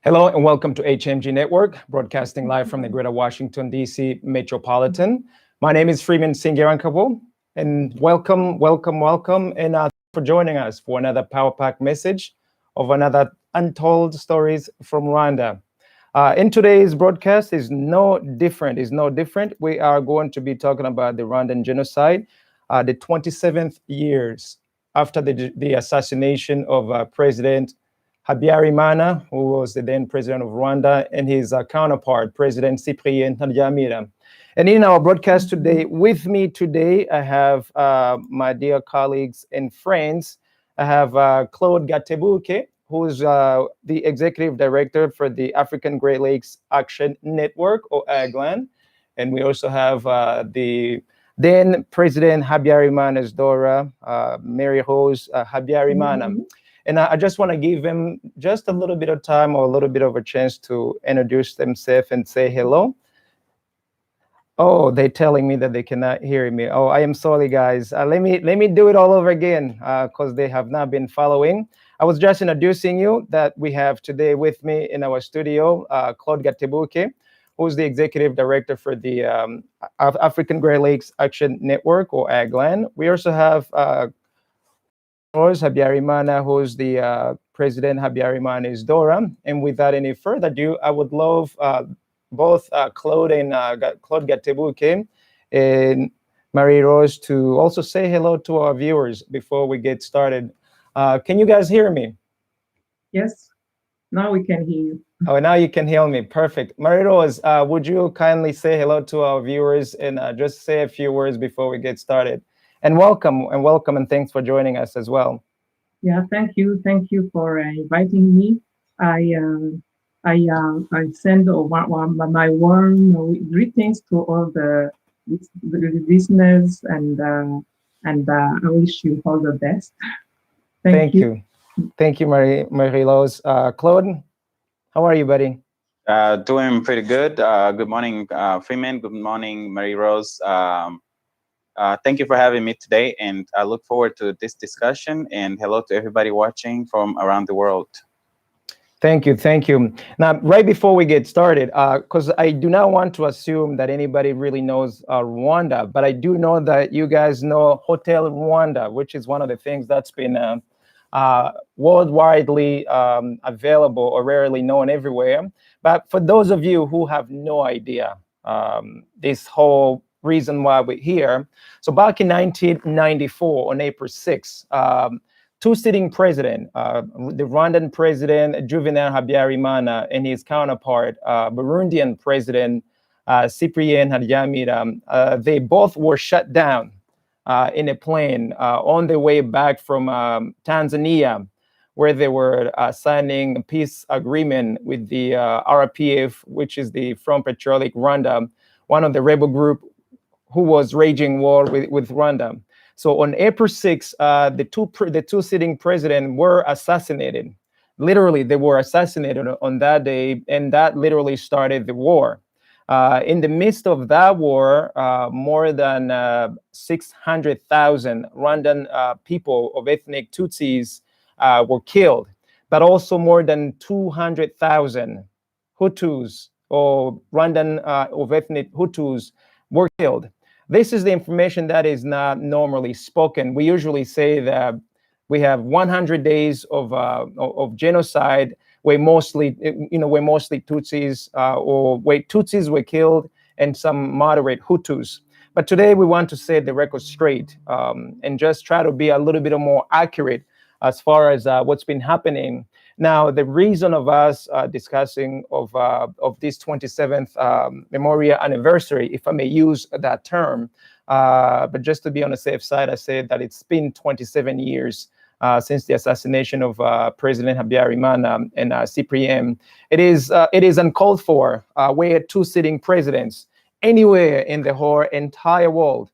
Hello and welcome to HMG Network, broadcasting live from the Greater Washington, D.C. Metropolitan. My name is Freeman Singirankabo, and welcome, and for joining us for another Power Pack message of another Untold Stories from Rwanda. In today's broadcast is no different. We are going to be talking about the Rwandan Genocide, the 27th years after the assassination of President Habyarimana, who was the then president of Rwanda, and his counterpart, President Cyprien Ntaryamira. And in our broadcast today, with me today, I have my dear colleagues and friends. I have Claude Gatebuke, who's the executive director for the African Great Lakes Action Network, or AGLAN. And we also have the then President Habyarimana's daughter, Mary Rose Habyarimana. And I just want to give them just a little bit of time or a little bit of a chance to introduce themselves and say hello. Oh, they're telling me that they cannot hear me. Oh, I am sorry, guys. Let me do it all over again because they have not been following. I was just introducing you that we have today with me in our studio, Claude Gatebuke, who's the executive director for the African Great Lakes Action Network, or AGLAN. We also have Habyarimana, who's the President Habyarimana's daughter. And without any further ado, I would love both Claude and Claude Gatebuke and Marie Rose to also say hello to our viewers before we get started. Can you guys hear me? Yes, now we can hear you. Oh, now you can hear me. Perfect. Marie Rose, would you kindly say hello to our viewers and just say a few words before we get started? And welcome, and thanks for joining us as well. Yeah, thank you for inviting me. I send my warm greetings to all the listeners, and I wish you all the best. Thank you, Marie Rose. Claude, how are you, buddy? Doing pretty good. Good morning, Freeman. Good morning, Marie Rose. Thank you for having me today, and I look forward to this discussion, and hello to everybody watching from around the world. Thank you. Now, right before we get started, because I do not want to assume that anybody really knows Rwanda, but I do know that you guys know Hotel Rwanda, which is one of the things that's been worldwidely available or rarely known everywhere. But for those of you who have no idea, this whole reason why we're here. So back in 1994, on April 6th, two sitting presidents, the Rwandan president, Juvenal Habyarimana, and his counterpart, Burundian president, Cyprien Ntaryamira, they both were shut down in a plane on their way back from Tanzania, where they were signing a peace agreement with the RPF, which is the Front Patriotic Rwanda, one of the rebel group who was waging war with Rwanda. So on April 6th, the two sitting presidents were assassinated. Literally, they were assassinated on that day, and that literally started the war. In the midst of that war, more than 600,000 Rwandan people of ethnic Tutsis were killed, but also more than 200,000 Hutus or Rwandan of ethnic Hutus were killed. This is the information that is not normally spoken. We usually say that we have 100 days of genocide, where mostly Tutsis or where Tutsis were killed and some moderate Hutus. But today we want to set the record straight and just try to be a little bit more accurate as far as what's been happening. Now, the reason of us discussing of this 27th memorial anniversary, if I may use that term, but just to be on the safe side, I say that it's been 27 years since the assassination of President Habyarimana and Cyprien. It is uncalled for where two sitting presidents anywhere in the whole entire world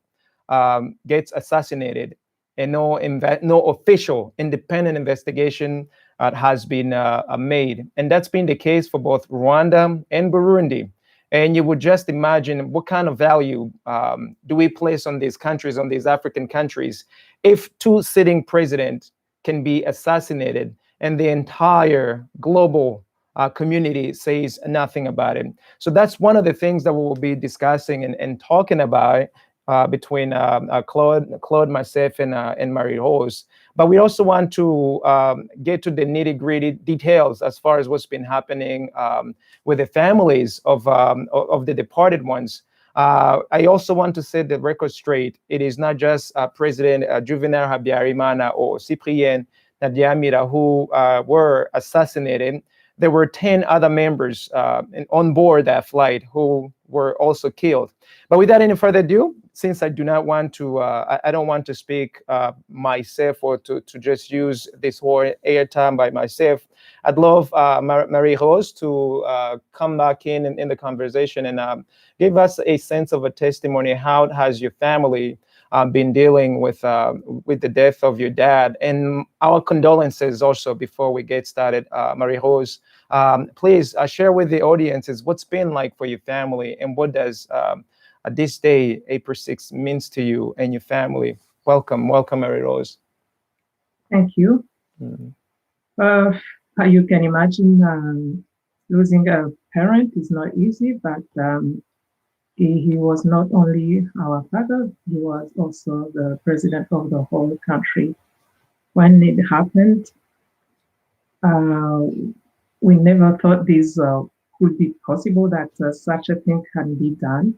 gets assassinated, and no official independent investigation has been made. And that's been the case for both Rwanda and Burundi. And you would just imagine what kind of value do we place on these countries, on these African countries, if two sitting presidents can be assassinated and the entire global community says nothing about it. So that's one of the things that we will be discussing and talking about between Claude, myself, and Marie-Rose. But we also want to get to the nitty-gritty details as far as what's been happening with the families of the departed ones. I also want to set the record straight. It is not just President Juvenal Habyarimana or Cyprien Ntaryamira who were assassinated. There were 10 other members on board that flight who were also killed. But without any further ado, since I do not want to, I don't want to speak myself or to just use this whole airtime by myself, I'd love Marie-Rose to come back in the conversation and give us a sense of a testimony. How has your family been dealing with the death of your dad? And our condolences also before we get started. Marie-Rose, please share with the audiences what's been like for your family, and what does this day, April 6th, means to you and your family. Welcome, Marie-Rose. Thank you. You can imagine losing a parent is not easy, but he was not only our father, he was also the president of the whole country. When it happened, we never thought this could be possible, that such a thing can be done,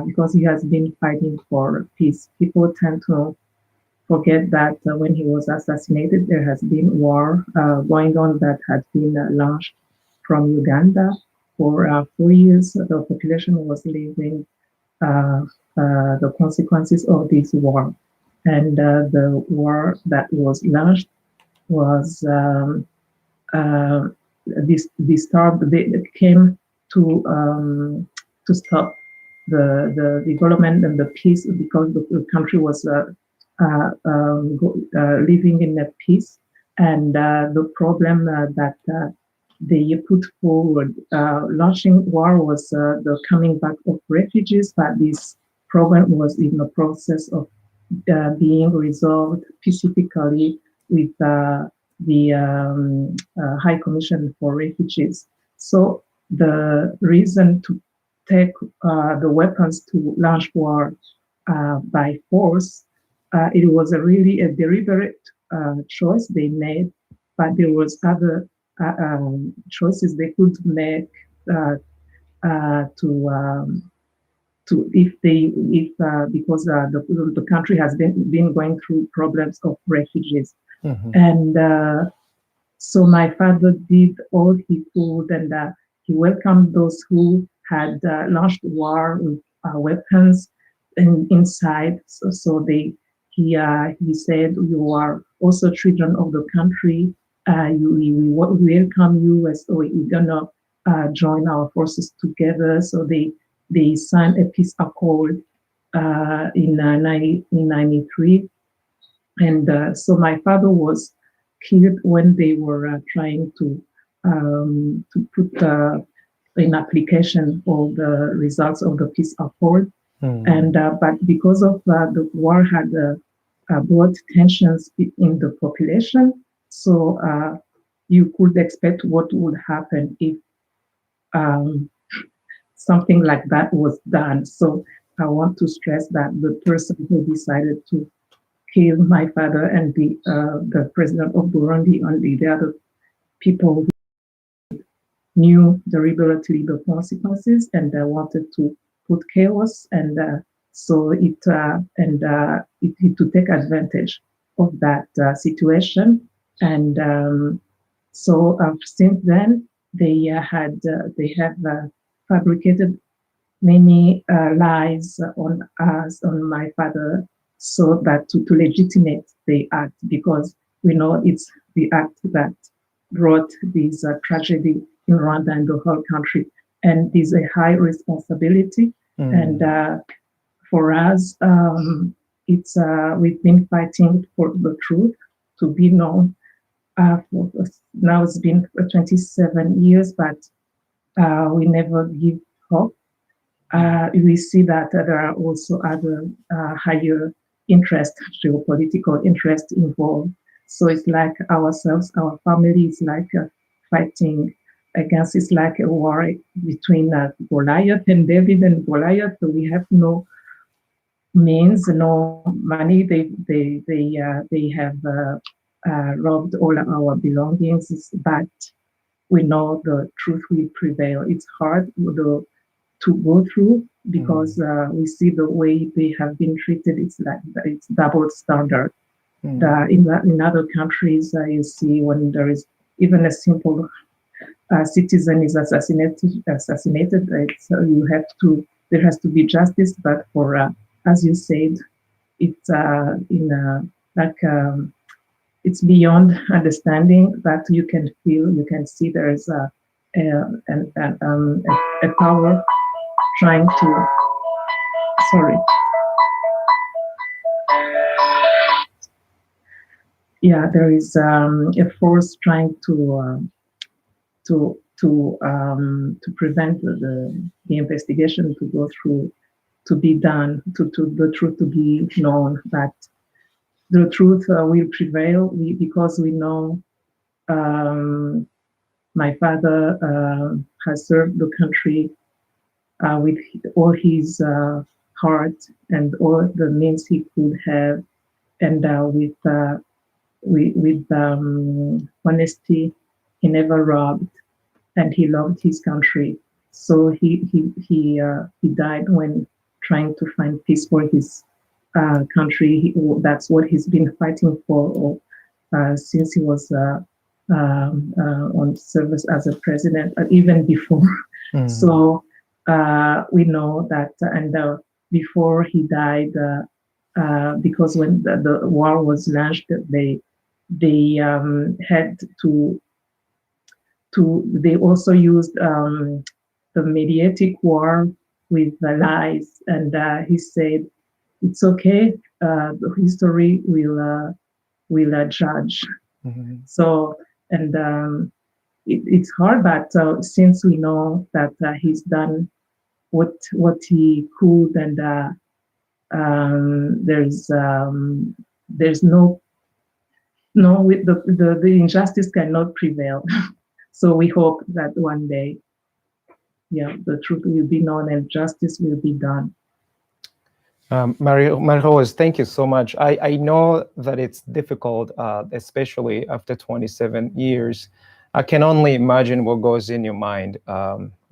because he has been fighting for peace. People tend to forget that when he was assassinated, there has been war going on that had been launched from Uganda. For 4 years, the population was living the consequences of this war. And the war that was launched was they came to stop the development and the peace, because the country was living in a peace. And the problem that they put forward, launching war, was the coming back of refugees, but this problem was in the process of being resolved pacifically with the High Commission for Refugees. So the reason to take the weapons to launch war by force, it was really a deliberate choice they made, but there was other choices they could make because the country has been going through problems of refugees. And so my father did all he could, and he welcomed those who had launched war with weapons inside. So he said, "You are also children of the country. We welcome you, as we're gonna join our forces together." So they signed a peace accord in 1993. And so my father was killed when they were trying to put in application all the results of the peace accord. And but because of the war had brought tensions in the population, so you could expect what would happen if something like that was done. So I want to stress that the person who decided to kill my father and the president of Burundi and the other people who knew deliberately the consequences and wanted to put chaos, and so it to take advantage that situation. And so since then, they have fabricated many lies on us, on my father, so that to legitimate the act, because we know it's the act that brought this tragedy in Rwanda and the whole country. And there's a high responsibility. And for us, it's we've been fighting for the truth to be known. Now it's been 27 years, but we never give hope. We see that there are also other higher interest, geopolitical interest involved. So it's like ourselves, our family is like fighting against, it's like a war between Goliath and David and Goliath. So we have no means, no money. They have robbed all our belongings, but we know the truth will prevail. It's hard to go through because we see the way they have been treated. It's like it's double standard. In other countries, you see when there is even a simple citizen is assassinated, you have to. There has to be justice. But for as you said, it's it's beyond understanding that you can feel, you can see there is a power trying to, sorry. Yeah, there is a force trying to prevent the investigation to go through, to be done, to the truth to be known, that the truth will prevail because we know my father has served the country with all his heart and all the means he could have, and with honesty. He never robbed, and he loved his country. So he died when trying to find peace for his country. That's what he's been fighting for since he was on service as a president, even before. So we know that, and before he died, because when the war was launched, they had to they also used the mediatic war with the lies, and he said it's okay, the history will judge. So, and it's hard, but since we know that he's done what he could, and there's no with the injustice cannot prevail. So we hope that one day, yeah, the truth will be known and justice will be done. Marie-Rose, thank you so much. I know that it's difficult, especially after 27 years. I can only imagine what goes in your mind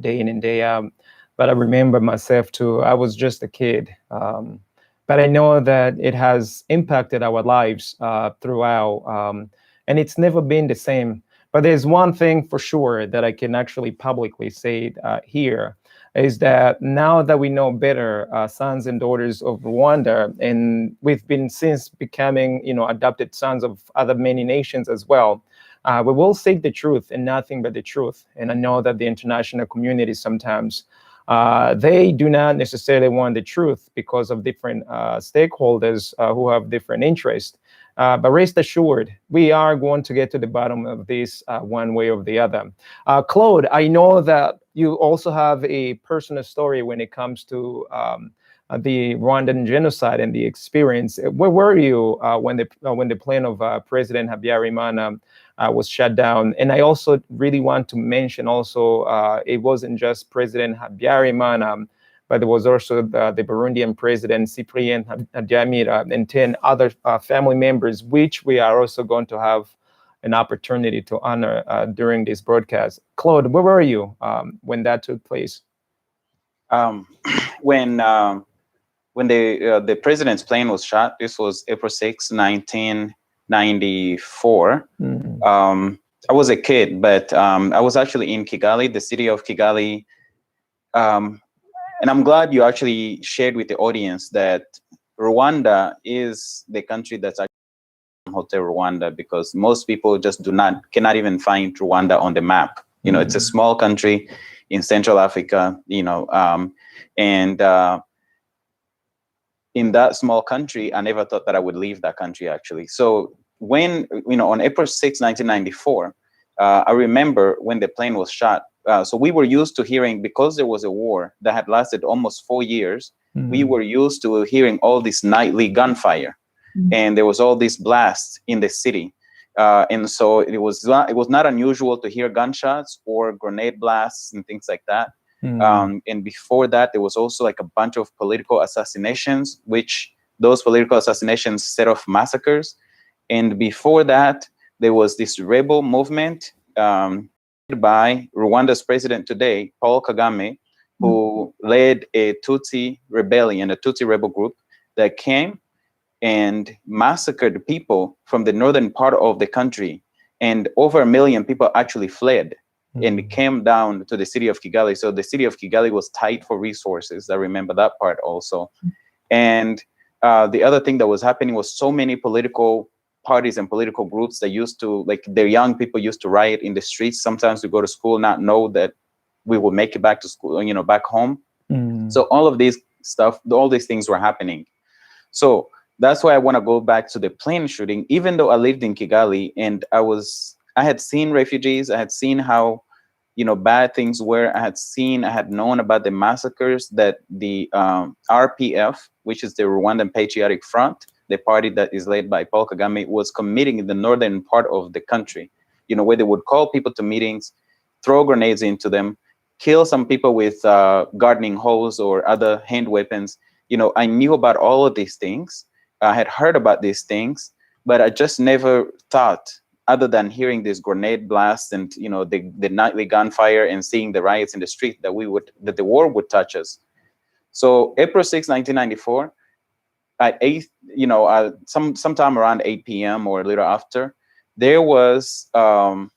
day in and day out. But I remember myself too. I was just a kid. But I know that it has impacted our lives throughout. And it's never been the same. But there's one thing for sure that I can actually publicly say here, is that now that we know better, sons and daughters of Rwanda, and we've been since becoming, adopted sons of other many nations as well, we will say the truth and nothing but the truth. And I know that the international community sometimes, they do not necessarily want the truth because of different stakeholders who have different interests. But rest assured, we are going to get to the bottom of this one way or the other. Claude, I know that you also have a personal story when it comes to the Rwandan genocide and the experience. Where were you when the plane of President Habyarimana was shut down? And I also really want to mention also, it wasn't just President Habyarimana, but there was also the Burundian president, Cyprien Ntaryamira, and 10 other family members, which we are also going to have an opportunity to honor during this broadcast. Claude, where were you when that took place? When when the president's plane was shot. This was April 6, 1994. I was a kid, but I was actually in Kigali, the city of Kigali. And I'm glad you actually shared with the audience that Rwanda is the country that's actually Hotel Rwanda, because most people just cannot even find Rwanda on the map. It's a small country in Central Africa, and in that small country, I never thought that I would leave that country, actually. So when, on April 6, 1994, I remember when the plane was shot. So we were used to hearing, because there was a war that had lasted almost 4 years, we were used to hearing all this nightly gunfire, and there was all these blasts in the city. And so it was not unusual to hear gunshots or grenade blasts and things like that. And before that, there was also like a bunch of political assassinations, which those political assassinations set off massacres. And before that, there was this rebel movement by Rwanda's president today, Paul Kagame, who led a Tutsi rebellion, a Tutsi rebel group that came and massacred people from the northern part of the country. And over 1 million people actually fled and came down to the city of Kigali. So the city of Kigali was tight for resources. I remember that part also. And the other thing that was happening was so many political parties and political groups that used to, like, their young people used to riot in the streets. Sometimes we go to school, not know that we will make it back to school, back home. So all of these stuff, all these things were happening. So that's why I want to go back to the plane shooting. Even though I lived in Kigali and I had seen refugees, I had seen how, bad things were. I had known about the massacres that the RPF, which is the Rwandan Patriotic Front, the party that is led by Paul Kagame, was committing in the northern part of the country, where they would call people to meetings, throw grenades into them, kill some people with gardening hoes or other hand weapons. I knew about all of these things. I had heard about these things, but I just never thought, other than hearing these grenade blasts and the nightly gunfire and seeing the riots in the street, that the war would touch us. So April 6, 1994, at 8, sometime around 8 p.m. or a little after, there was 2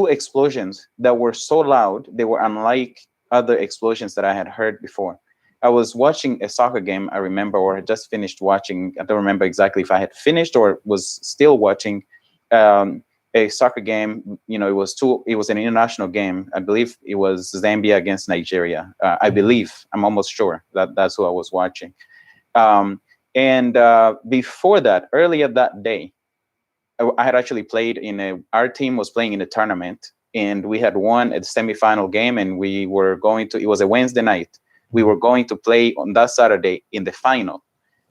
explosions that were so loud. They were unlike other explosions that I had heard before. I was watching a soccer game, I remember, or had just finished watching. I don't remember exactly if I had finished or was still watching a soccer game. It was an international game. I believe it was Zambia against Nigeria. I believe, I'm almost sure that's who I was watching. And before that, earlier that day, I had actually played our team was playing in a tournament, and we had won a semifinal game, and it was a Wednesday night. We were going to play on that Saturday in the final.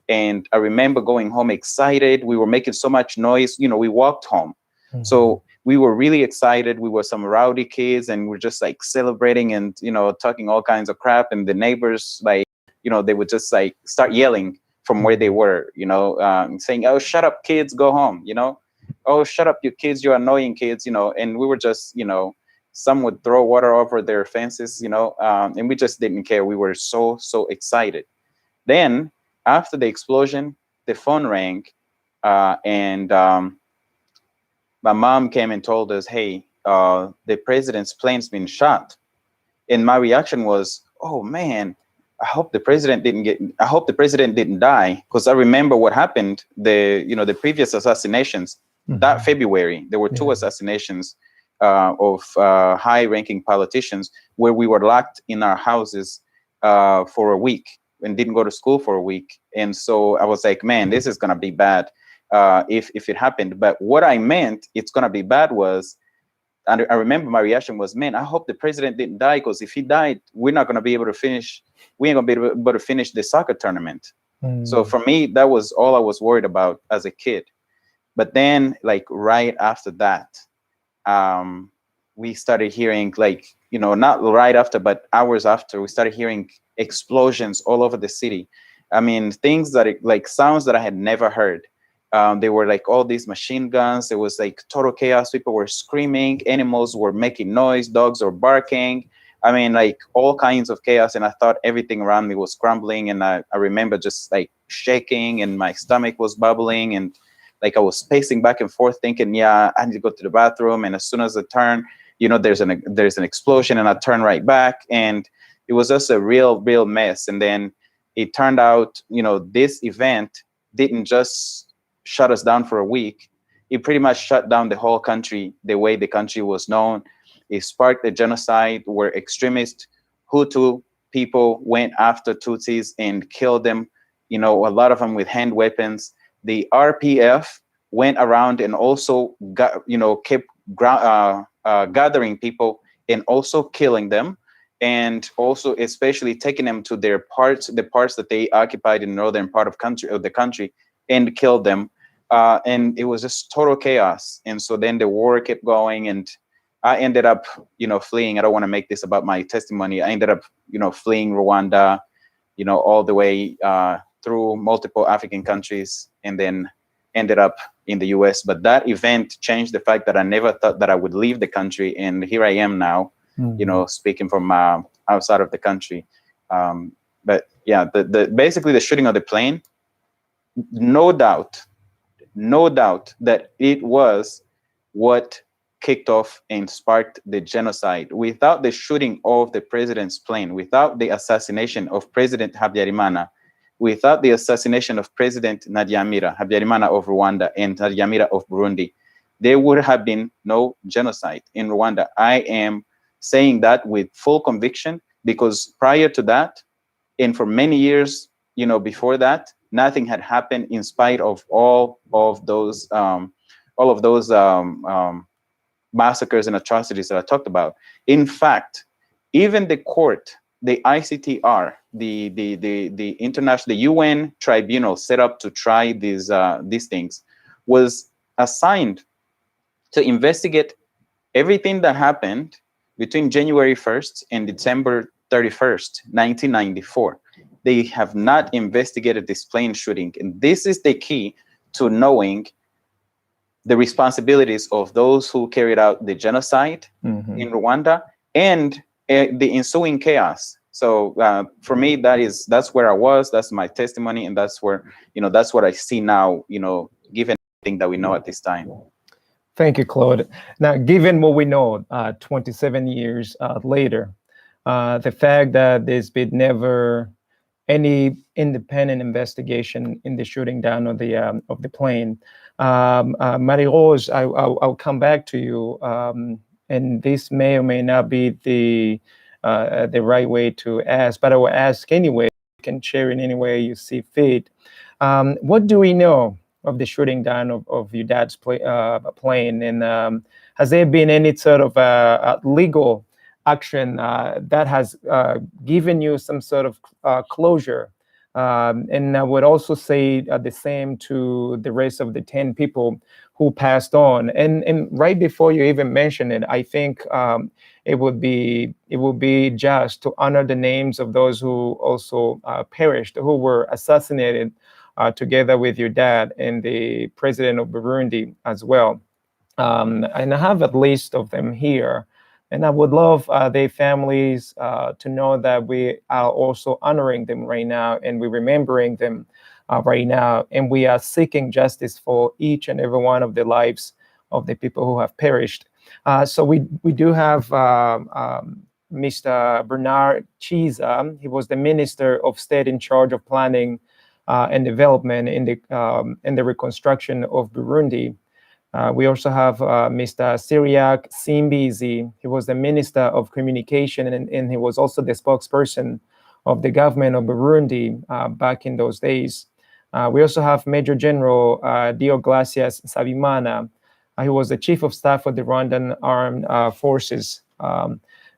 And I remember going home excited. We were making so much noise. We walked home. So we were really excited. We were some rowdy kids, and we're just like celebrating and, talking all kinds of crap. And the neighbors, like, they would just like start yelling from where they were, saying, "Oh, shut up, kids, go home," "Oh, shut up, you kids, you annoying kids," and we were just, some would throw water over their fences, and we just didn't care. We were so excited. Then after the explosion, the phone rang, and my mom came and told us, "Hey, the president's plane's been shot." And my reaction was, "Oh man, I hope the president didn't die," because I remember what happened. The previous assassinations that February, there were 2 assassinations of high-ranking politicians where we were locked in our houses for a week and didn't go to school for a week. And so I was like, man, this is gonna be bad if it happened. But what I meant, it's gonna be bad, was, and I remember my reaction was, man, I hope the president didn't die, because if he died, we're not gonna be able to finish. We ain't gonna be able to finish the soccer tournament. So for me, that was all I was worried about as a kid. But then, like, right after that, we started hearing, like, not right after, but hours after, we started hearing explosions all over the city. I mean, things like sounds that I had never heard. They were like all these machine guns. It was like total chaos. People were screaming. Animals were making noise. Dogs were barking. I mean, like all kinds of chaos, and I thought everything around me was crumbling. And I remember just like shaking, and my stomach was bubbling, and like I was pacing back and forth, thinking, "Yeah, I need to go to the bathroom." And as soon as I turn, there's an explosion, and I turn right back, and it was just a real mess. And then it turned out, this event didn't just shut us down for a week. It pretty much shut down the whole country, the way the country was known. It sparked a genocide where extremist Hutu people went after Tutsis and killed them, a lot of them with hand weapons. The RPF went around and also kept gathering people and also killing them, and also especially taking them to the parts that they occupied in the northern part of the country, and killed them. And it was just total chaos. And so then the war kept going, and I ended up, fleeing. I don't want to make this about my testimony. I ended up, fleeing Rwanda, all the way through multiple African countries, and then ended up in the US. But that event changed the fact that I never thought that I would leave the country. And here I am now, speaking from outside of the country. But yeah, basically the shooting of the plane, no doubt that it was what kicked off and sparked the genocide. Without the shooting of the president's plane, without the assassination of President Habyarimana, without the assassination of President Ntaryamira, Habyarimana of Rwanda and Ntaryamira of Burundi, there would have been no genocide in Rwanda. I am saying that with full conviction, because prior to that, and for many years, before that, nothing had happened in spite of all of those massacres and atrocities that I talked about. In fact, even the court, the ICTR, the international, the UN tribunal set up to try these things, was assigned to investigate everything that happened between January 1st and December 31st, 1994. They have not investigated this plane shooting. And this is the key to knowing the responsibilities of those who carried out the genocide in Rwanda and the ensuing chaos. So for me, that's where I was. That's my testimony, and that's where that's what I see now. Given everything that we know at this time. Thank you, Claude. Now, given what we know, 27 years later, the fact that there's been never any independent investigation in the shooting down of the plane. Marie-Rose, I'll come back to you, and this may or may not be the right way to ask, but I will ask anyway. You can share in any way you see fit. What do we know of the shooting down of your dad's plane, and has there been any sort of legal action that has given you some sort of closure? And I would also say the same to the rest of the 10 people who passed on. And right before you even mention it, I think it would be just to honor the names of those who also perished, who were assassinated together with your dad and the president of Burundi as well. And I have a list of them here. And I would love their families to know that we are also honoring them right now, and we're remembering them right now. And we are seeking justice for each and every one of the lives of the people who have perished. So we do have Mr. Bernard Chiza. He was the Minister of State in charge of planning and development in the reconstruction of Burundi. We also have Mr. Cyriac Simbizi. He was the Minister of Communication, and he was also the spokesperson of the government of Burundi back in those days. We also have Major General Deogratias Nsabimana. He was the Chief of Staff for the Rwandan Armed Forces.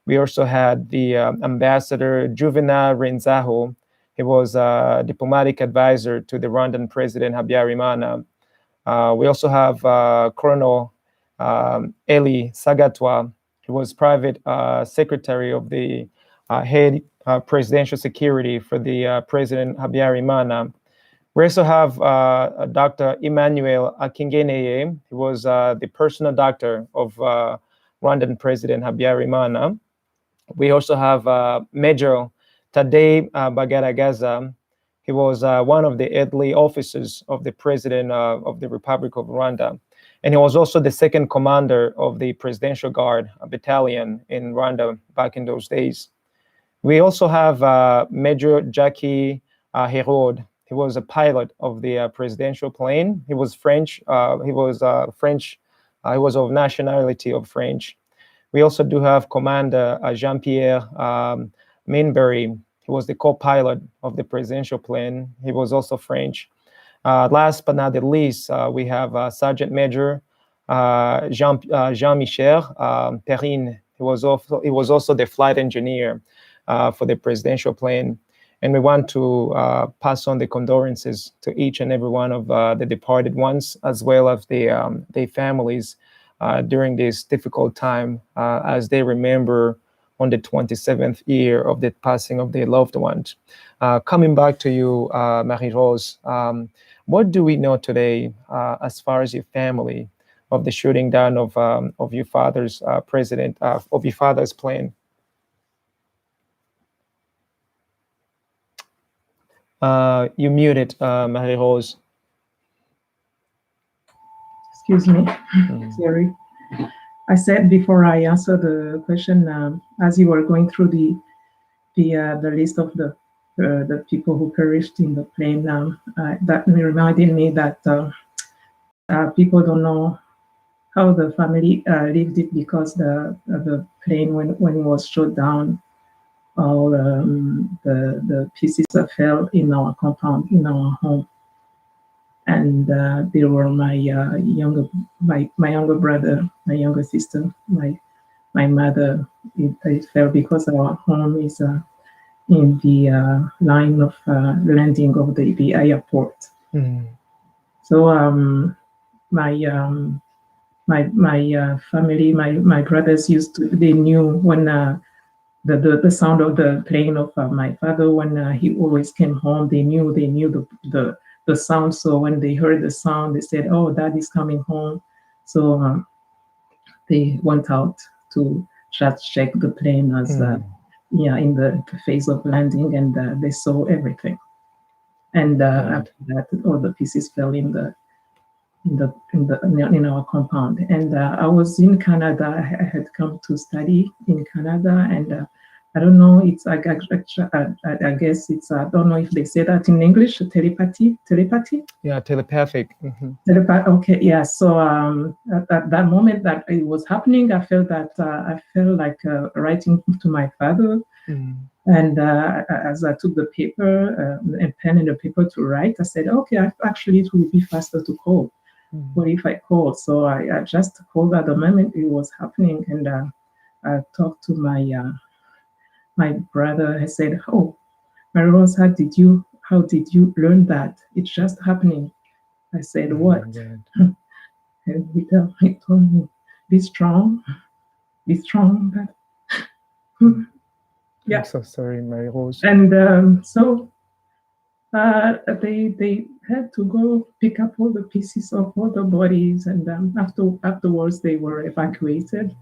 We also had the Ambassador Juvenal Renzaho. He was a diplomatic advisor to the Rwandan President Habyarimana. We also have Colonel Eli Sagatwa. He was private secretary of the head presidential security for the President Habyarimana. We also have Dr. Emmanuel Akingeneye. He was the personal doctor of Rwandan President Habyarimana. We also have Major Tadei Bagaragaza. He was one of the early officers of the president of the Republic of Rwanda. And he was also the second commander of the Presidential Guard battalion in Rwanda back in those days. We also have Major Jackie Hérode. He was a pilot of the presidential plane. He was French. He was French. He was of nationality of French. We also do have Commander Jean-Pierre Minbury. He was the co-pilot of the presidential plane. He was also French. Last but not the least, we have Sergeant Major Jean-Michel Perrine. He was also the flight engineer for the presidential plane. And we want to pass on the condolences to each and every one of the departed ones, as well as their families during this difficult time as they remember on the 27th year of the passing of their loved ones. Coming back to you, Marie-Rose, what do we know today as far as your family of the shooting down of your father's president, of your father's plane? You muted, Marie-Rose. Excuse me. Sorry. I said before I answer the question, as you were going through the list of the people who perished in the plane, that reminded me that people don't know how the family lived it, because the plane, when it was shot down, all the pieces fell in our compound, in our home. And there were my younger brother, my younger sister, my mother. It fell because our home is in the line of landing of the airport. So my family, my brothers they knew when the sound of the plane of my father, when he always came home, they knew the sound. So when they heard the sound, they said, "Oh, Dad is coming home." So they went out to just check the plane as in the phase of landing, and they saw everything. And after that, all the pieces fell in our compound. And I was in Canada. I had come to study in Canada, and I don't know. It's I guess it's I don't know if they say that in English. Telepathy. Yeah, telepathic. Okay, yeah. So at that moment that it was happening, I felt like writing to my father. And as I took the paper and pen and the paper to write, I said, okay, actually it will be faster to call. What if I called? So I just called at the moment it was happening, and I talked to my brother. I said, "Oh, Marie-Rose, how did you learn that? It's just happening." I said, "What?" And he told me, be strong. Yeah. I'm so sorry, Marie-Rose. And so they had to go pick up all the pieces of all the bodies, and afterwards they were evacuated.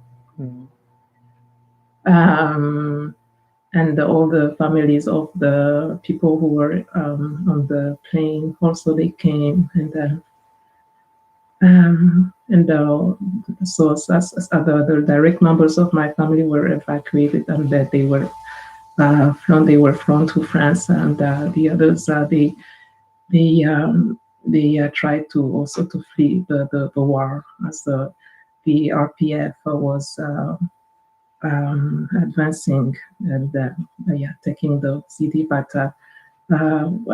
And all the families of the people who were on the plane also, they came, so the direct members of my family were evacuated, and that they were flown to France, and the others they tried to also to flee the war, as the RPF was advancing and taking the city. But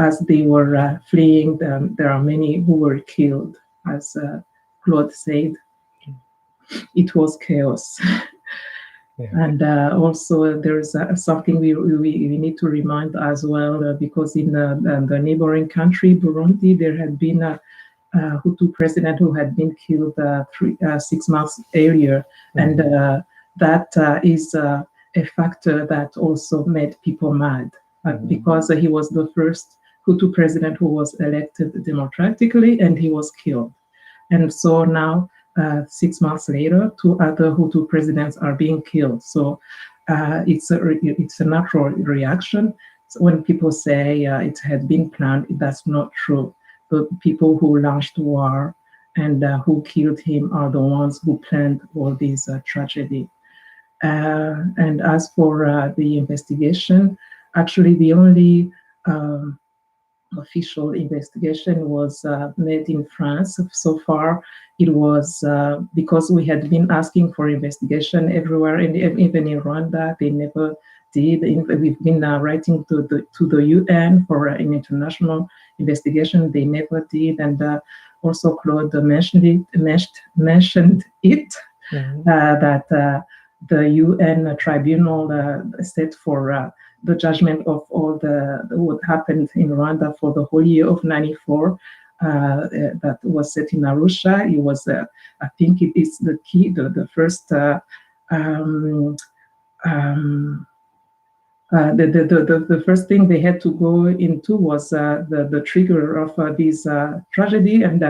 as they were fleeing, there are many who were killed. As Claude said, it was chaos. Yeah. And also there's something we need to remind as well, because in the neighboring country, Burundi, there had been a Hutu president who had been killed 6 months earlier. And that is a factor that also made people mad, because he was the first Hutu president who was elected democratically, and he was killed. And so now, 6 months later, 2 other Hutu presidents are being killed. So it's a natural reaction. So when people say it had been planned, that's not true. The people who launched war and who killed him are the ones who planned all these tragedy. And as for the investigation, actually the only official investigation was made in France. So far, it was because we had been asking for investigation everywhere, and even in Rwanda, they never did. We've been writing to the UN for an international investigation. They never did, and also Claude mentioned it that the UN tribunal set for the judgment of all what happened in Rwanda for the whole year of '94. That was set in Arusha. It was, I think, it is the key, the first. The first thing they had to go into was the trigger of this tragedy, and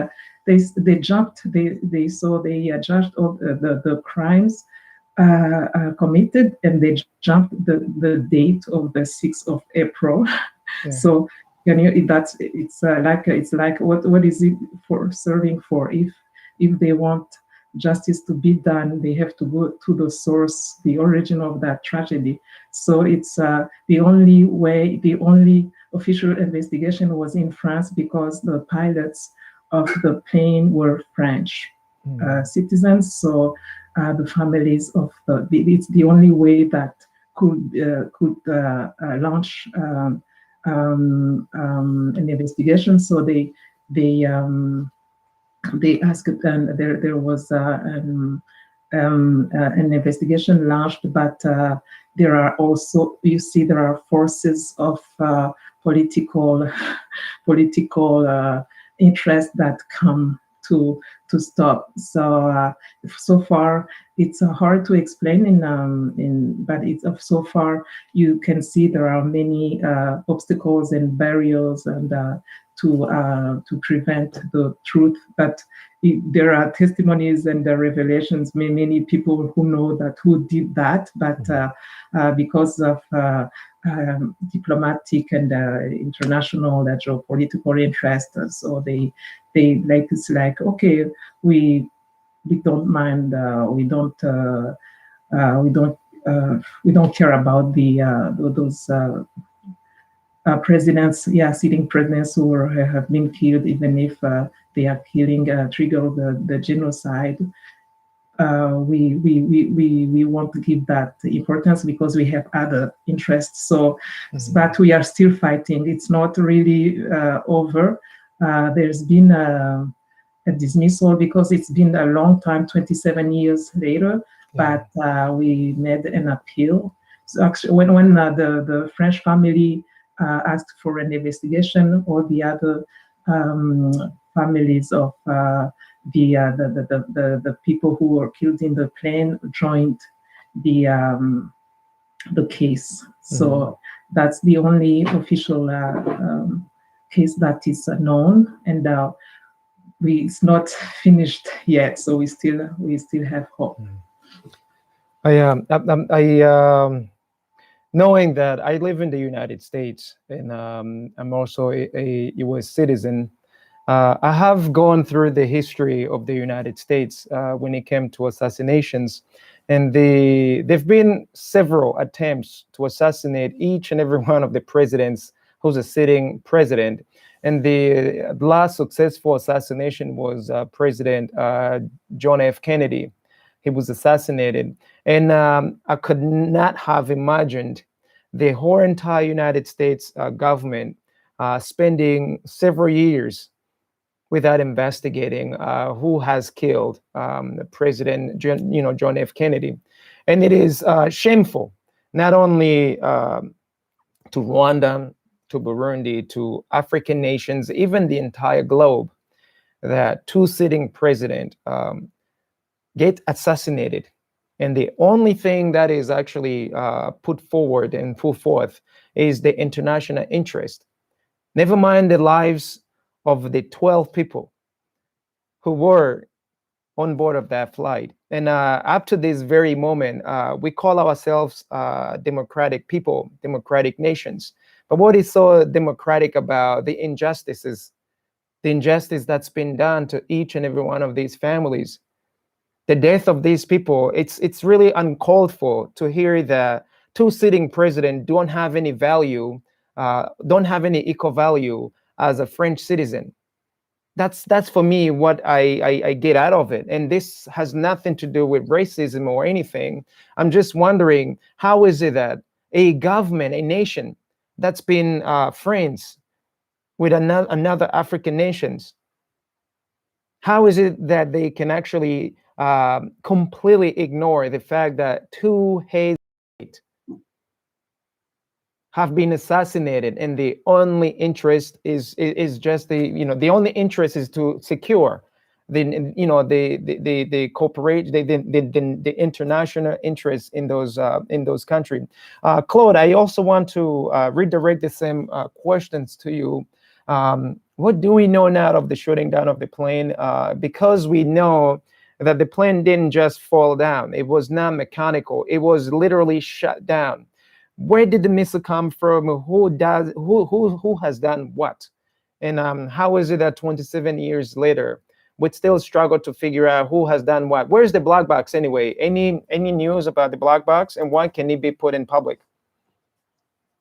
they jumped. They judged all the crimes committed, and they jumped the date of the 6th of April. Yeah. So it's like what is it for serving for? If they want justice to be done, they have to go to the source, the origin of that tragedy. So it's the only official investigation was in France because the pilots of the plane were French citizens. So the families of it's the only way that could launch an investigation. So they asked, and there was an investigation launched, but there are also, you see, there are forces of political interest that come to stop. So far it's hard to explain but it's so far you can see there are many obstacles and barriers and to prevent the truth. But there are testimonies and revelations, many people who know that who did that, but because of diplomatic and international geopolitical interest, so they like, it's like, okay, we don't mind, we don't care about those presidents, sitting presidents who have been killed, even if they are killing trigger the genocide. We want to give that importance because we have other interests. So, but we are still fighting. It's not really over. There's been a dismissal because it's been a long time, 27 years later, but we made an appeal. So actually, when the French family asked for an investigation, all the other families of the people who were killed in the plane joined the case. So that's the only official case that is known, and it's not finished yet. So we still have hope. Knowing that I live in the United States and I'm also a U.S. citizen, I have gone through the history of the United States when it came to assassinations, and there've been several attempts to assassinate each and every one of the presidents who's a sitting president. And the last successful assassination was President John F. Kennedy. He was assassinated. And I could not have imagined the whole entire United States government spending several years without investigating who has killed President John F. Kennedy. And it is shameful, not only to Rwanda, to Burundi, to African nations, even the entire globe, that two sitting presidents get assassinated. And the only thing that is actually put forward and put forth is the international interest. Never mind the lives of the 12 people who were on board of that flight. And up to this very moment, we call ourselves democratic people, democratic nations. But what is so democratic about the injustice that's been done to each and every one of these families? The death of these people, it's really uncalled for to hear that two sitting presidents don't have any value, don't have any equal value as a French citizen. That's for me what I get out of it. And this has nothing to do with racism or anything. I'm just wondering, how is it that a government, a nation that's been friends with another African nations, how is it that they can actually completely ignore the fact that two Hayes have been assassinated, and the only interest is just the only interest is to secure the corporate the international interest in those countries. Claude, I also want to redirect the same questions to you. What do we know now of the shooting down of the plane? Because we know that the plane didn't just fall down. It was not mechanical. It was literally shut down. Where did the missile come from? Who has done what? And how is it that 27 years later, we still struggle to figure out who has done what? Where's the black box anyway? Any news about the black box, and why can it be put in public?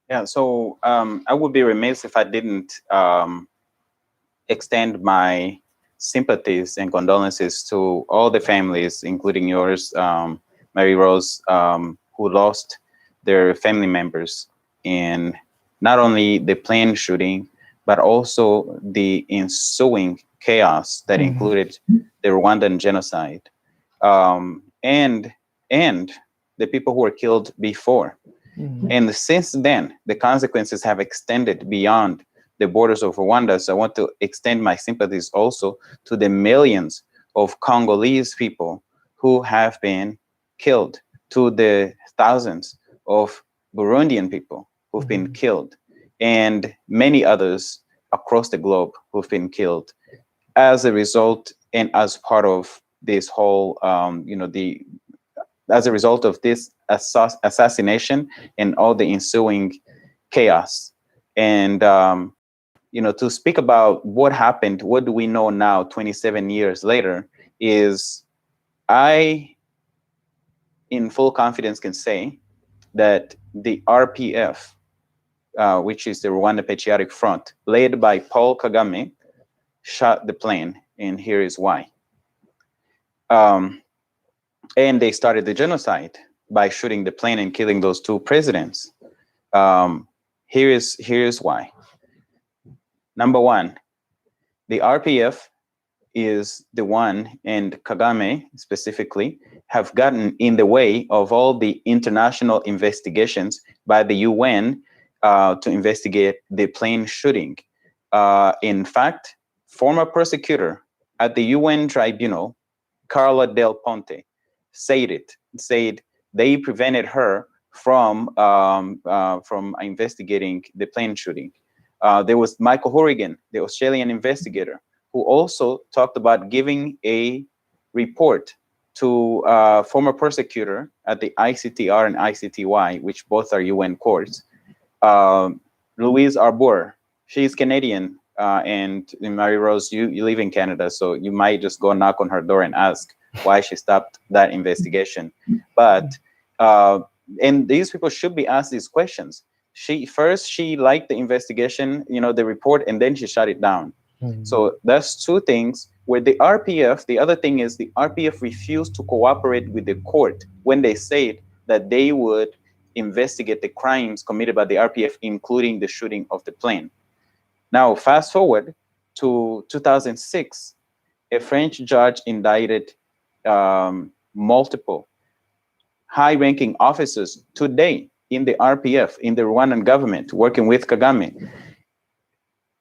Yeah, so I would be remiss if I didn't extend my sympathies and condolences to all the families, including yours, Mary Rose, who lost their family members in not only the plane shooting, but also the ensuing chaos that included the Rwandan genocide, and the people who were killed before. And since then, the consequences have extended beyond the borders of Rwanda. So I want to extend my sympathies also to the millions of Congolese people who have been killed, to the thousands of Burundian people who've been killed, and many others across the globe who've been killed as a result and as part of this whole, as a result of this assassination and all the ensuing chaos. And, to speak about what happened, what do we know now, 27 years later, is I, in full confidence, can say that the RPF, which is the Rwanda Patriotic Front, led by Paul Kagame, shot the plane, and here is why. And they started the genocide by shooting the plane and killing those two presidents. Here is why. Number one, the RPF is the one, and Kagame specifically, have gotten in the way of all the international investigations by the UN to investigate the plane shooting. In fact, former prosecutor at the UN tribunal, Carla Del Ponte, said they prevented her from investigating the plane shooting. There was Michael Horrigan, the Australian investigator, who also talked about giving a report to former prosecutor at the ICTR and ICTY, which both are UN courts, Louise Arbour. She's Canadian, and Mary Rose, you live in Canada, so you might just go knock on her door and ask why she stopped that investigation. But and these people should be asked these questions. She liked the investigation, the report, and then she shut it down. So that's two things. Where the RPF, the other thing is the RPF refused to cooperate with the court when they said that they would investigate the crimes committed by the RPF, including the shooting of the plane. Now, fast forward to 2006, a French judge indicted multiple high-ranking officers today in the RPF, in the Rwandan government, working with Kagame,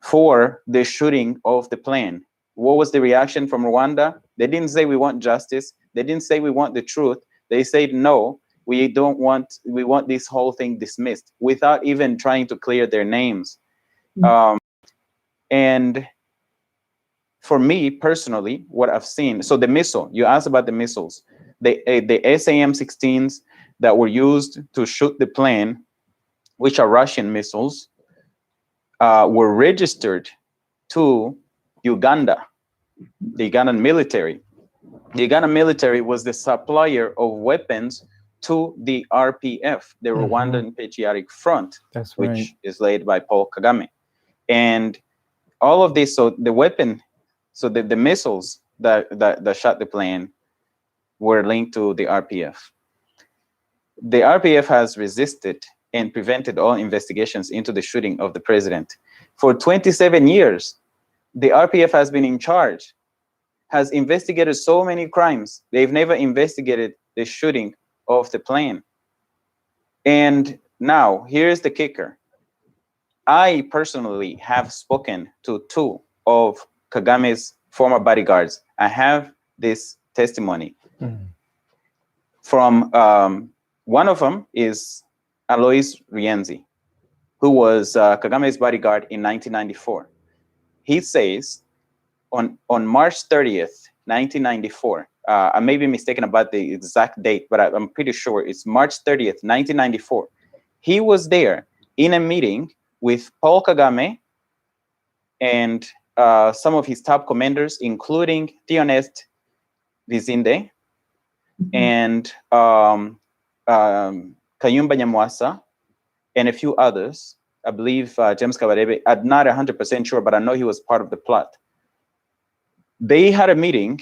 for the shooting of the plane. What was the reaction from Rwanda? They didn't say we want justice. They didn't say we want the truth. They said, no, we want this whole thing dismissed, without even trying to clear their names. And for me personally, what I've seen, so the missile, you asked about the missiles, the SAM-16s that were used to shoot the plane, which are Russian missiles, were registered to Uganda, the Ugandan military. The Ugandan military was the supplier of weapons to the RPF, the Rwandan Patriotic Front, which is led by Paul Kagame. And all of this, so the weapon, so the missiles that shot the plane were linked to the RPF. The RPF has resisted and prevented all investigations into the shooting of the president. For 27 years, the RPF has been in charge, has investigated so many crimes. They've never investigated the shooting of the plane. And now, here's the kicker. I personally have spoken to 2 of Kagame's former bodyguards. I have this testimony. From one of them is Alois Rienzi, who was Kagame's bodyguard in 1994. He says on March 30th, 1994, I may be mistaken about the exact date, but I'm pretty sure it's March 30th, 1994. He was there in a meeting with Paul Kagame and some of his top commanders, including Theonest Vizinde and Kayumba Nyamwasa and a few others. I believe James Kabarebe. I'm not 100% sure, but I know he was part of the plot. They had a meeting.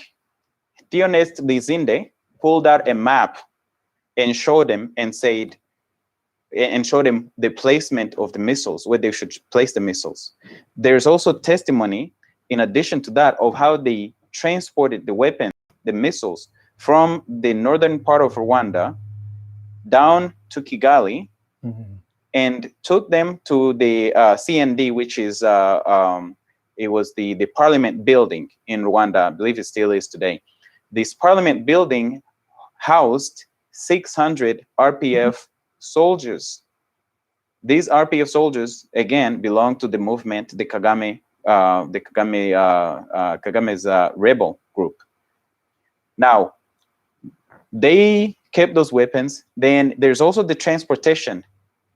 Theonest Vizinde pulled out a map and showed them and said, and showed them the placement of the missiles, where they should place the missiles. There's also testimony, in addition to that, of how they transported the weapons, the missiles, from the northern part of Rwanda down to Kigali and took them to the CND, which is, it was the parliament building in Rwanda. I believe it still is today. This parliament building housed 600 RPF soldiers. These RPF soldiers, again, belong to the movement, the Kagame's rebel group. Now, they kept those weapons. Then there's also the transportation.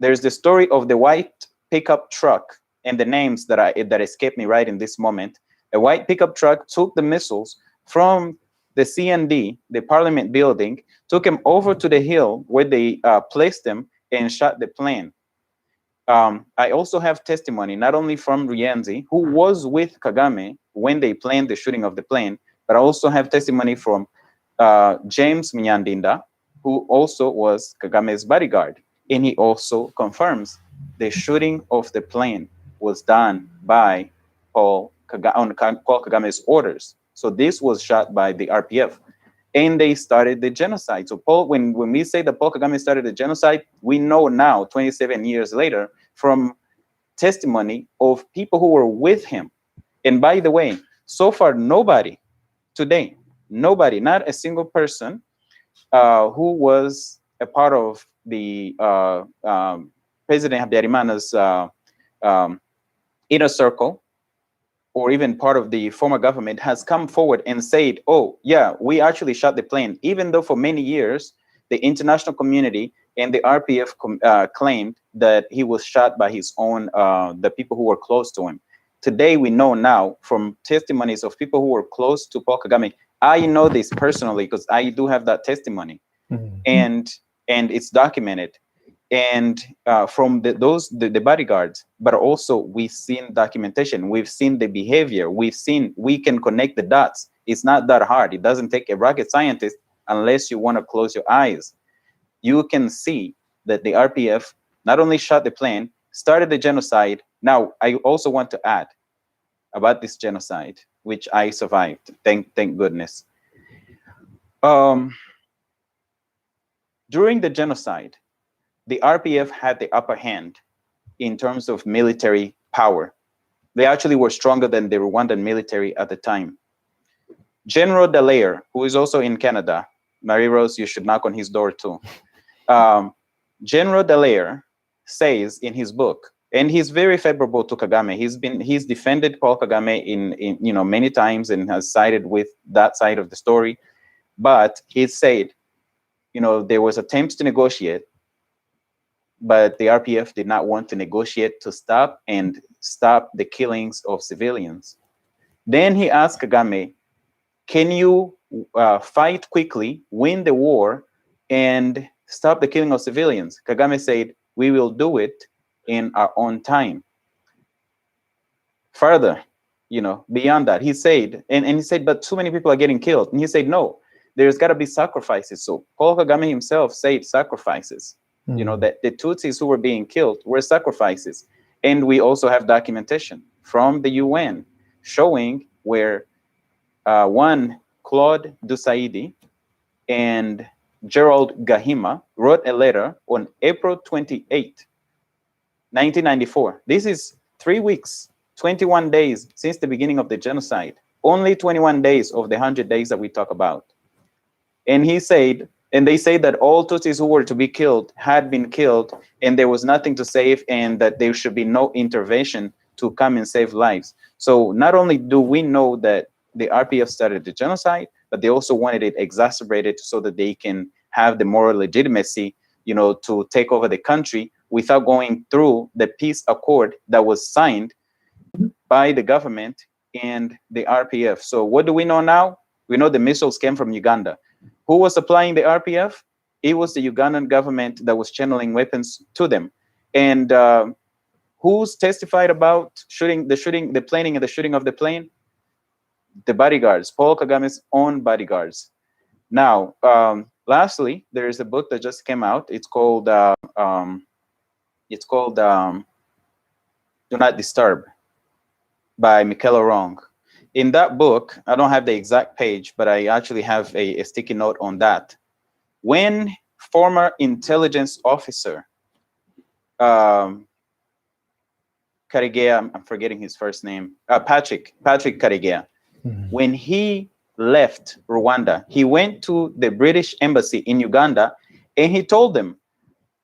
There's the story of the white pickup truck and the names that escape me right in this moment. A white pickup truck took the missiles from the CND, the parliament building, took them over to the hill where they placed them and shot the plane. I also have testimony, not only from Rienzi, who was with Kagame when they planned the shooting of the plane, but I also have testimony from James Mnyandinda, who also was Kagame's bodyguard. And he also confirms the shooting of the plane was done by Paul Kagame's orders. So this was shot by the RPF. And they started the genocide. So when we say that Paul Kagame started the genocide, we know now, 27 years later, from testimony of people who were with him. And by the way, so far, nobody today, nobody, not a single person who was a part of the President Habyarimana's inner circle, or even part of the former government, has come forward and said, oh, yeah, we actually shot the plane, even though for many years, the international community and the RPF claimed that he was shot by his own, the people who were close to him. Today, we know now from testimonies of people who were close to Paul Kagame. I know this personally because I do have that testimony, and it's documented. And from the bodyguards, but also we've seen documentation, we've seen the behavior, we can connect the dots. It's not that hard. It doesn't take a rocket scientist unless you want to close your eyes. You can see that the RPF not only shot the plane, started the genocide. Now, I also want to add about this genocide, which I survived, thank goodness. During the genocide, the RPF had the upper hand in terms of military power. They actually were stronger than the Rwandan military at the time. General Dallaire, who is also in Canada, Marie Rose, you should knock on his door too. General Dallaire says in his book, And he's very favorable to Kagame. He's defended Paul Kagame in many times and has sided with that side of the story. But he said, there was attempts to negotiate, but the RPF did not want to negotiate to stop the killings of civilians. Then he asked Kagame, can you fight quickly, win the war, and stop the killing of civilians? Kagame said, we will do it in our own time. Further, beyond that, he said, and he said, but too many people are getting killed. And he said, no, there's got to be sacrifices. So Paul Kagame himself said sacrifices. That the Tutsis who were being killed were sacrifices. And we also have documentation from the UN showing where one Claude Dusaidi and Gerald Gahima wrote a letter on April 28, 1994. This is 3 weeks, 21 days since the beginning of the genocide. Only 21 days of the 100 days that we talk about. And he said, and they say that all Tutsis who were to be killed had been killed, and there was nothing to save, and that there should be no intervention to come and save lives. So not only do we know that the RPF started the genocide, but they also wanted it exacerbated so that they can have the moral legitimacy, to take over the country without going through the peace accord that was signed by the government and the RPF. So what do we know now? We know the missiles came from Uganda. Who was supplying the RPF? It was the Ugandan government that was channeling weapons to them. And who's testified about the planning and the shooting of the plane? The bodyguards, Paul Kagame's own bodyguards. Now, lastly, there is a book that just came out. It's called Do Not Disturb by Michaela Wrong. In that book, I don't have the exact page, but I actually have a sticky note on that. When former intelligence officer, Karegeya, I'm forgetting his first name, Patrick Karegeya, when he left Rwanda, he went to the British embassy in Uganda, and he told them,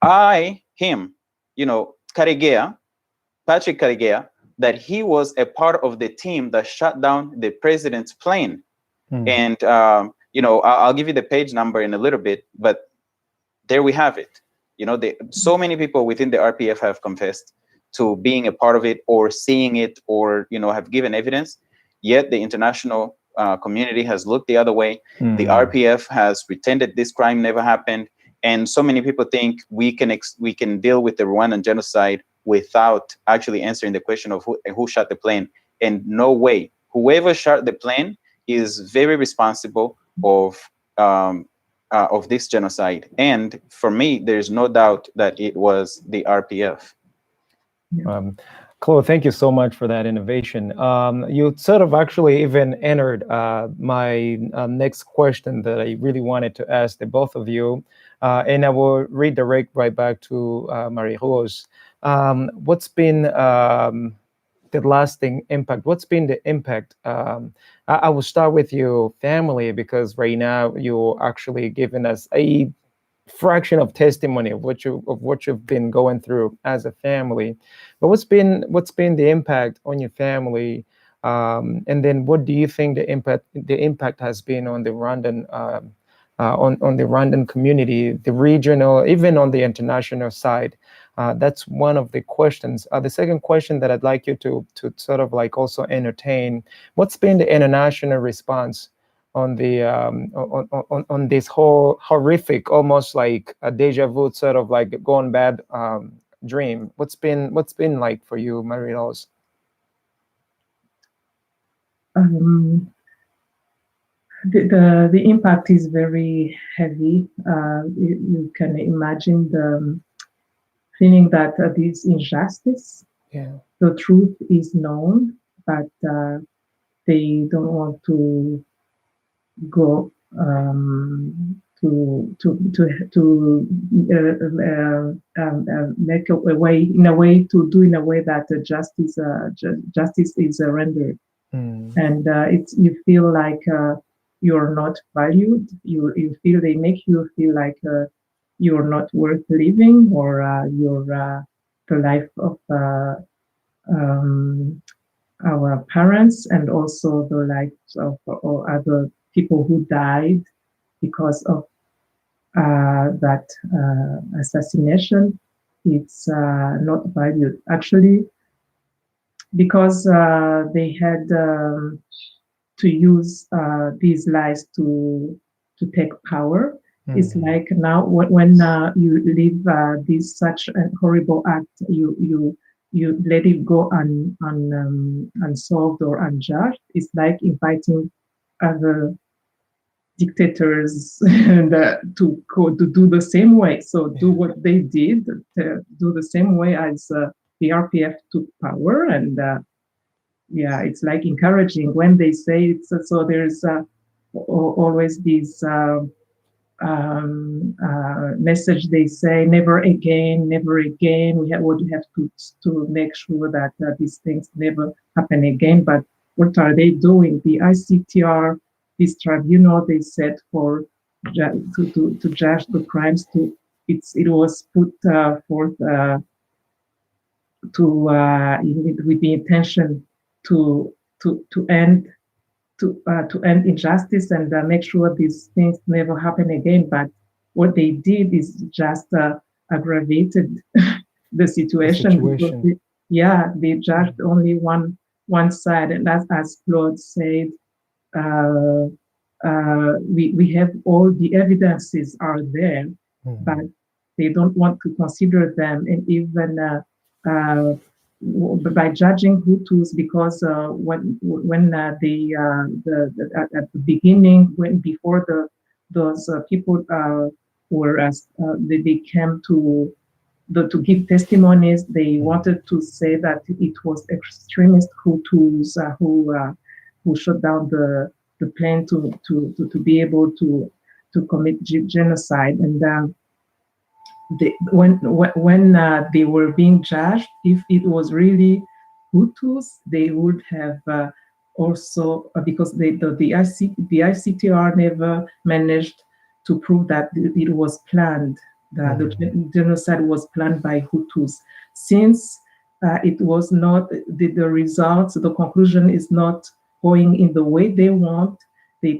Patrick Karegeya, that he was a part of the team that shot down the president's plane. And, I'll give you the page number in a little bit, but there we have it. So many people within the RPF have confessed to being a part of it or seeing it or, have given evidence, yet the international community has looked the other way. The RPF has pretended this crime never happened. And so many people think we can deal with the Rwandan genocide without actually answering the question of who shot the plane. And no way. Whoever shot the plane is very responsible of this genocide. And for me, there's no doubt that it was the RPF. Claude, thank you so much for that innovation. You sort of actually even entered my next question that I really wanted to ask the both of you. And I will redirect right back to Marie-Rose. What's been the lasting impact? What's been the impact? I will start with your family, because right now you're actually giving us a fraction of testimony of what you've been going through as a family. But what's been the impact on your family? And then what do you think the impact has been on the Rwandan on the Rwandan community, the regional, even on the international side? That's one of the questions. The second question that I'd like you to sort of like also entertain: what's been the international response on the on this whole horrific, almost like a deja vu, sort of like gone bad dream? What's been like for you, Marie-Rose? The impact is very heavy. You can imagine the feeling that this injustice, the truth is known, but they don't want to go make a way in a way that justice is rendered. And you feel like you're not valued. You feel they make you feel like you're not worth living, or the life of our parents and also the lives of other people who died because of that assassination. It's not valued. Actually, because they had to use these lies to take power. It's like now when you leave this such a horrible act, you let it go unsolved or unjudged. It's like inviting other dictators and to do the same way. So do what they did, do the same way as the RPF took power. And it's like encouraging when they say it's so there's always this message they say, never again, never again. We have to make sure that these things never happen again. But what are they doing? The ICTR, this tribunal they set for to judge the crimes, it was put forth with the intention to end injustice and make sure these things never happen again. But what they did is just aggravated the situation. Because they judged only one side, and as Claude said, we have all the evidences are there, but they don't want to consider them, and even by judging Hutus, because when at the beginning, before those people were they came to give testimonies, they wanted to say that it was extremist Hutus who shut down the plane to be able to commit genocide. And when they were being judged, if it was really Hutus, they would have also, because the ICTR never managed to prove that it was planned, that the genocide was planned by Hutus. Since it was not, the results, the conclusion is not going in the way they want, they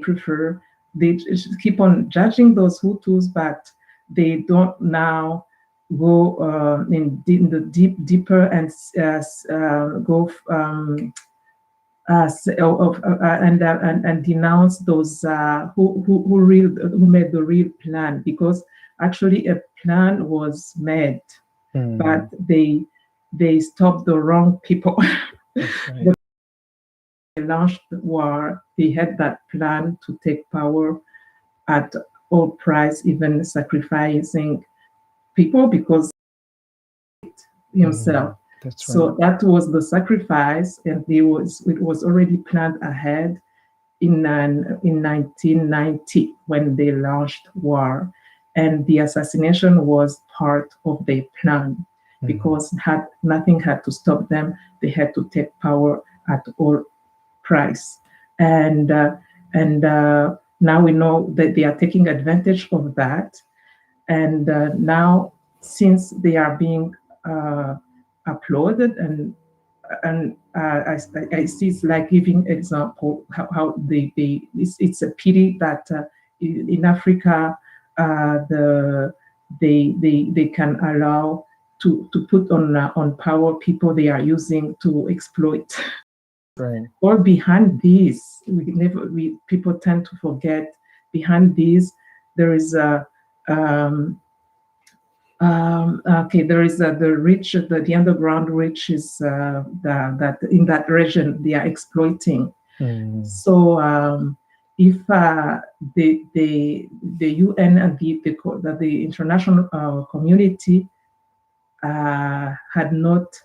keep on judging those Hutus, but they don't now go in the deeper and go and denounce those who made the real plan, because actually a plan was made, but they stopped the wrong people. Right. They launched the war. They had that plan to take power at all price, even sacrificing people because himself. That's right. So that was the sacrifice, and it was already planned ahead in 1990 when they launched war, and the assassination was part of their plan because nothing had to stop them. They had to take power at all price, and now we know that they are taking advantage of that, and now since they are being applauded, and I see it's like giving example how it's a pity that in Africa they can allow to put on power people they are using to exploit. Right. Or behind this, people tend to forget. Behind this, there is a there is the rich, the underground rich is that in that region they are exploiting. So if the UN and the international community had not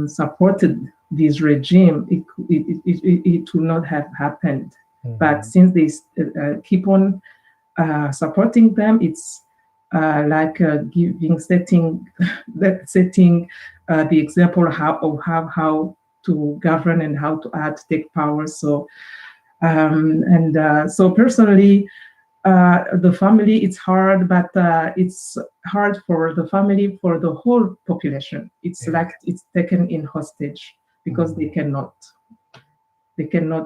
supported this regime, it would not have happened. But since they keep on supporting them, it's like setting the example of how to govern and how to take power. So so personally, the family, it's hard, but it's hard for the family, for the whole population. It's like it's taken in hostage because they cannot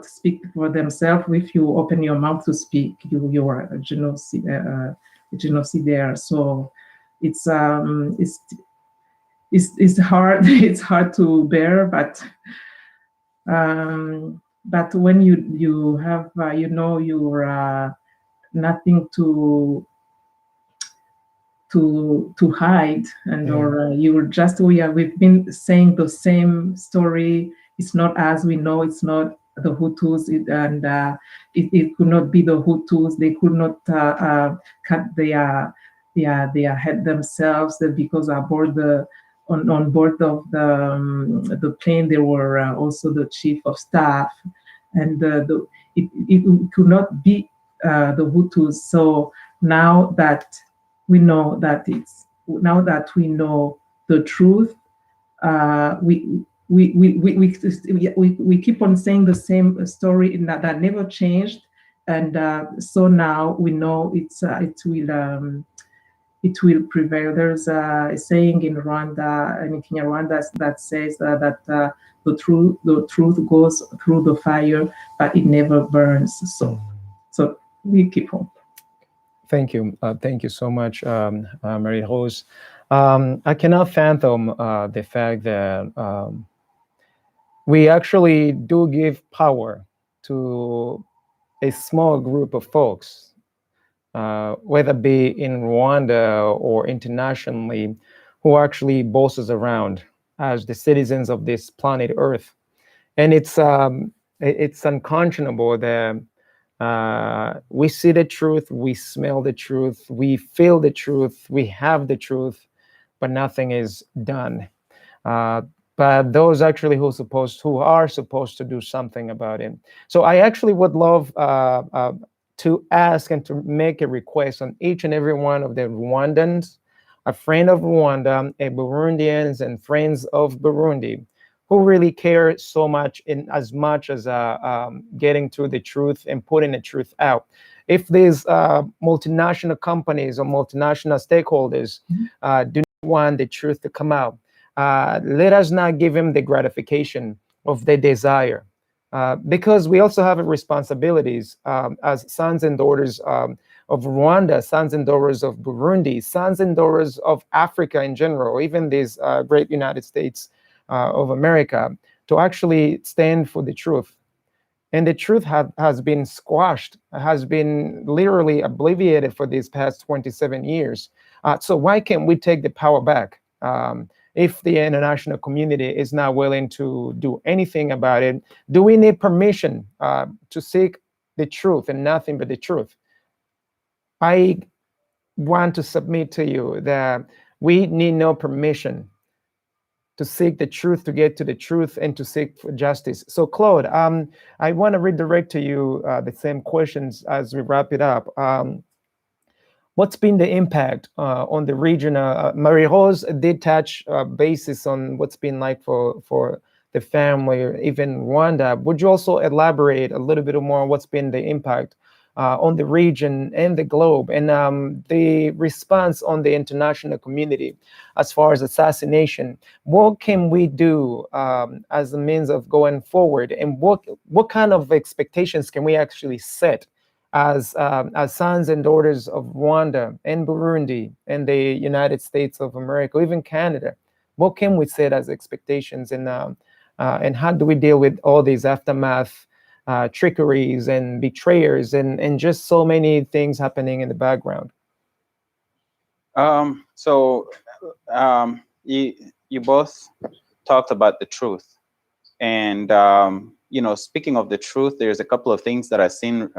speak for themselves. If you open your mouth to speak, you are a genocidaire. So it's hard. It's hard to bear, but when you have you're nothing to hide, and or you're just we've been saying the same story. It's not as we know. It's not the Hutus, it could not be the Hutus. They could not cut their head themselves, because aboard on board of the plane there were also the chief of staff, and it could not be the Hutus. So now that we know we know the truth, we keep on saying the same story that never changed, and so now we know it will prevail. There's a saying in Rwanda, in Kinyarwanda, that says that the truth goes through the fire, but it never burns. So we keep on. Thank you. Thank you so much, Marie-Rose. I cannot fathom the fact that we actually do give power to a small group of folks, whether it be in Rwanda or internationally, who actually boss us around as the citizens of this planet Earth. And it's unconscionable that we see the truth, we smell the truth, we feel the truth, we have the truth, but nothing is done. But those actually who are supposed to do something about it. So I actually would love to ask and to make a request on each and every one of the Rwandans, a friend of Rwanda, a Burundians, and friends of Burundi, who really care so much in as much as getting to the truth and putting the truth out. If these multinational companies or multinational stakeholders do not want the truth to come out, let us not give them the gratification of their desire, because we also have responsibilities as sons and daughters of Rwanda, sons and daughters of Burundi, sons and daughters of Africa in general, even these great United States of America, to actually stand for the truth. And the truth has been squashed, has been literally obliterated for these past 27 years. So why can't we take the power back? If the international community is not willing to do anything about it, do we need permission to seek the truth and nothing but the truth? I want to submit to you that we need no permission to seek the truth, to get to the truth, and to seek for justice. So, Claude, I want to redirect to you the same questions as we wrap it up. What's been the impact on the region? Marie-Rose did touch basis on what's been like for the family, or even Rwanda. Would you also elaborate a little bit more on what's been the impact on the region and the globe, and the response on the international community as far as assassination? What can we do as a means of going forward, and what kind of expectations can we actually set as sons and daughters of Rwanda and Burundi and the United States of America, even Canada? What can we set as expectations, and how do we deal with all these aftermath trickeries and betrayers and just so many things happening in the background? You both talked about the truth, and speaking of the truth, there's a couple of things that I've seen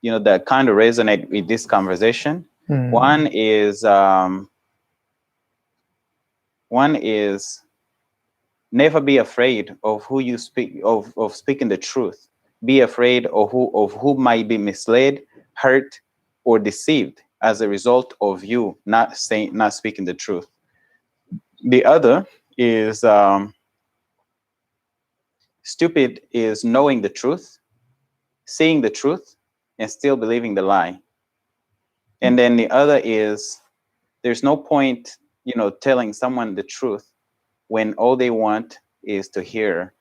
that kind of resonate with this conversation. One is never be afraid of who you speak of speaking the truth. Be afraid of who might be misled, hurt, or deceived as a result of you not speaking the truth. The other is stupid is knowing the truth, seeing the truth, and still believing the lie. And then the other is, there's no point, telling someone the truth when all they want is to hear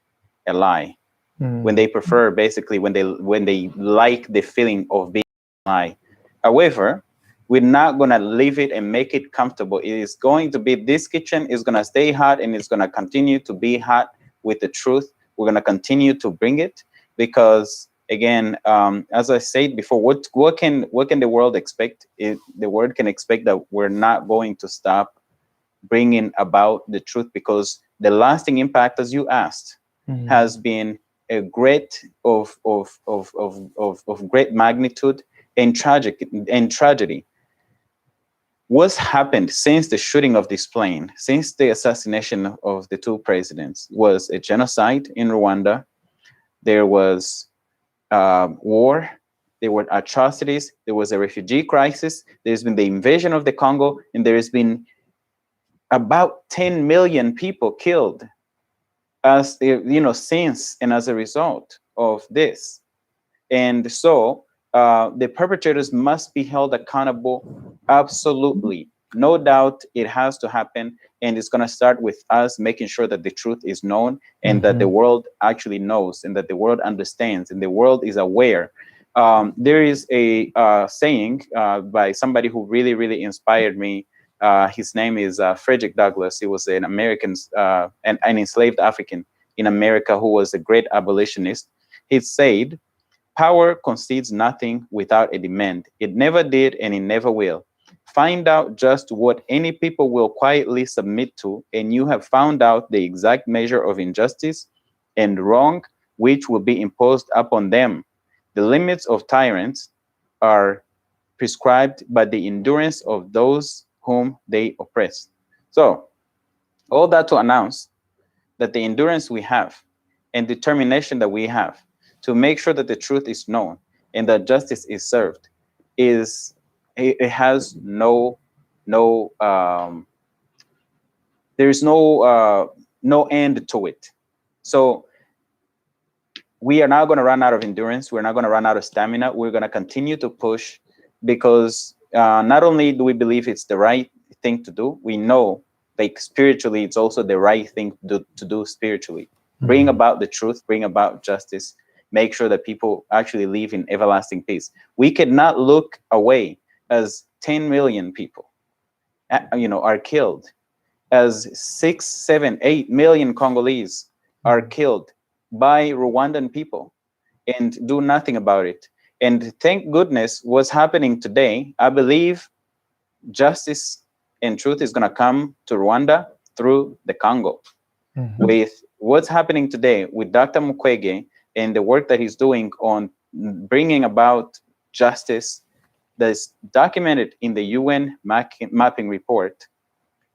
a lie. When they prefer, basically, when they like the feeling of being a lie. However, we're not going to leave it and make it comfortable. It is going to be, this kitchen is going to stay hot, and it's going to continue to be hot with the truth. We're going to continue to bring it because, again, as I said before, what can the world expect? The world can expect that we're not going to stop bringing about the truth, because the lasting impact, as you asked, has been a great of great magnitude and tragedy. What's happened since the shooting of this plane, since the assassination of the two presidents, was a genocide in Rwanda. There was war. There were atrocities. There was a refugee crisis. There's been the invasion of the Congo, and there has been about 10 million people killed as since and as a result of this. And so the perpetrators must be held accountable. Absolutely. No doubt it has to happen. And it's going to start with us making sure that the truth is known, and that the world actually knows, and that the world understands, and the world is aware. There is a saying by somebody who really, really inspired me. His name is Frederick Douglass. He was an American, an enslaved African in America who was a great abolitionist. He said, "Power concedes nothing without a demand. It never did, and it never will. Find out just what any people will quietly submit to, and you have found out the exact measure of injustice and wrong which will be imposed upon them. The limits of tyrants are prescribed by the endurance of those whom they oppress." So, all that to announce that the endurance we have and determination that we have to make sure that the truth is known and that justice is served it has there's no end to it. So we are not going to run out of endurance. We're not going to run out of stamina. We're going to continue to push, because not only do we believe it's the right thing to do, we know, like, spiritually, it's also the right thing to do spiritually. Bring about the truth, bring about justice, make sure that people actually live in everlasting peace. We cannot look away as 10 million people, are killed, as 6, 7, 8 million Congolese are killed by Rwandan people, and do nothing about it. And thank goodness what's happening today, I believe justice and truth is going to come to Rwanda through the Congo. With what's happening today with Dr. Mukwege and the work that he's doing on bringing about justice that's documented in the UN mapping report,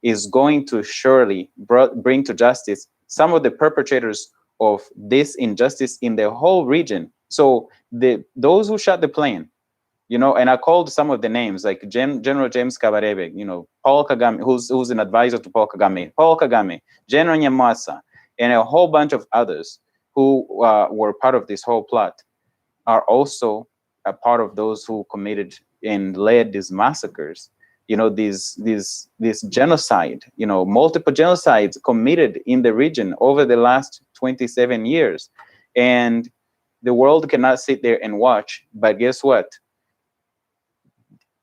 is going to surely bring to justice some of the perpetrators of this injustice in the whole region. So those who shot the plane, and I called some of the names, like General James Kabarebe, Paul Kagame, who's an advisor to Paul Kagame, General Nyamwasa, and a whole bunch of others who were part of this whole plot, are also a part of those who committed and led these massacres. This genocide, multiple genocides committed in the region over the last 27 years. And the world cannot sit there and watch. But guess what?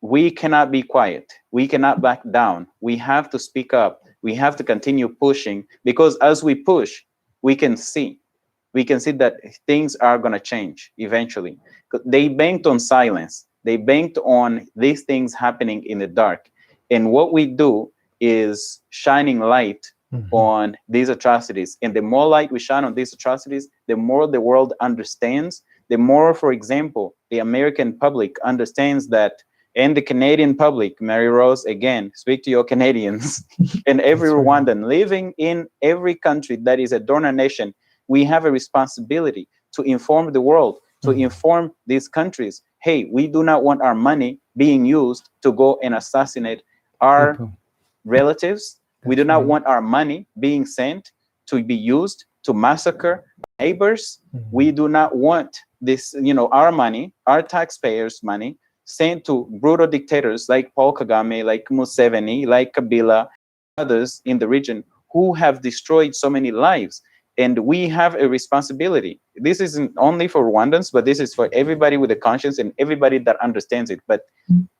We cannot be quiet. We cannot back down. We have to speak up. We have to continue pushing, because as we push, we can see that things are going to change eventually. They banked on silence. They banked on these things happening in the dark. And what we do is shining light on these atrocities. And the more light we shine on these atrocities, the more the world understands. The more, for example, the American public understands that, and the Canadian public, Mary Rose, again, speak to your Canadians, and every Rwandan living in every country that is a donor nation, we have a responsibility to inform the world, to inform these countries, hey, we do not want our money being used to go and assassinate our relatives. We do not want our money being sent to be used to massacre neighbors. We do not want this, our money, our taxpayers' money, sent to brutal dictators like Paul Kagame, like Museveni, like Kabila, others in the region who have destroyed so many lives. And we have a responsibility. This isn't only for Rwandans, but this is for everybody with a conscience and everybody that understands it. But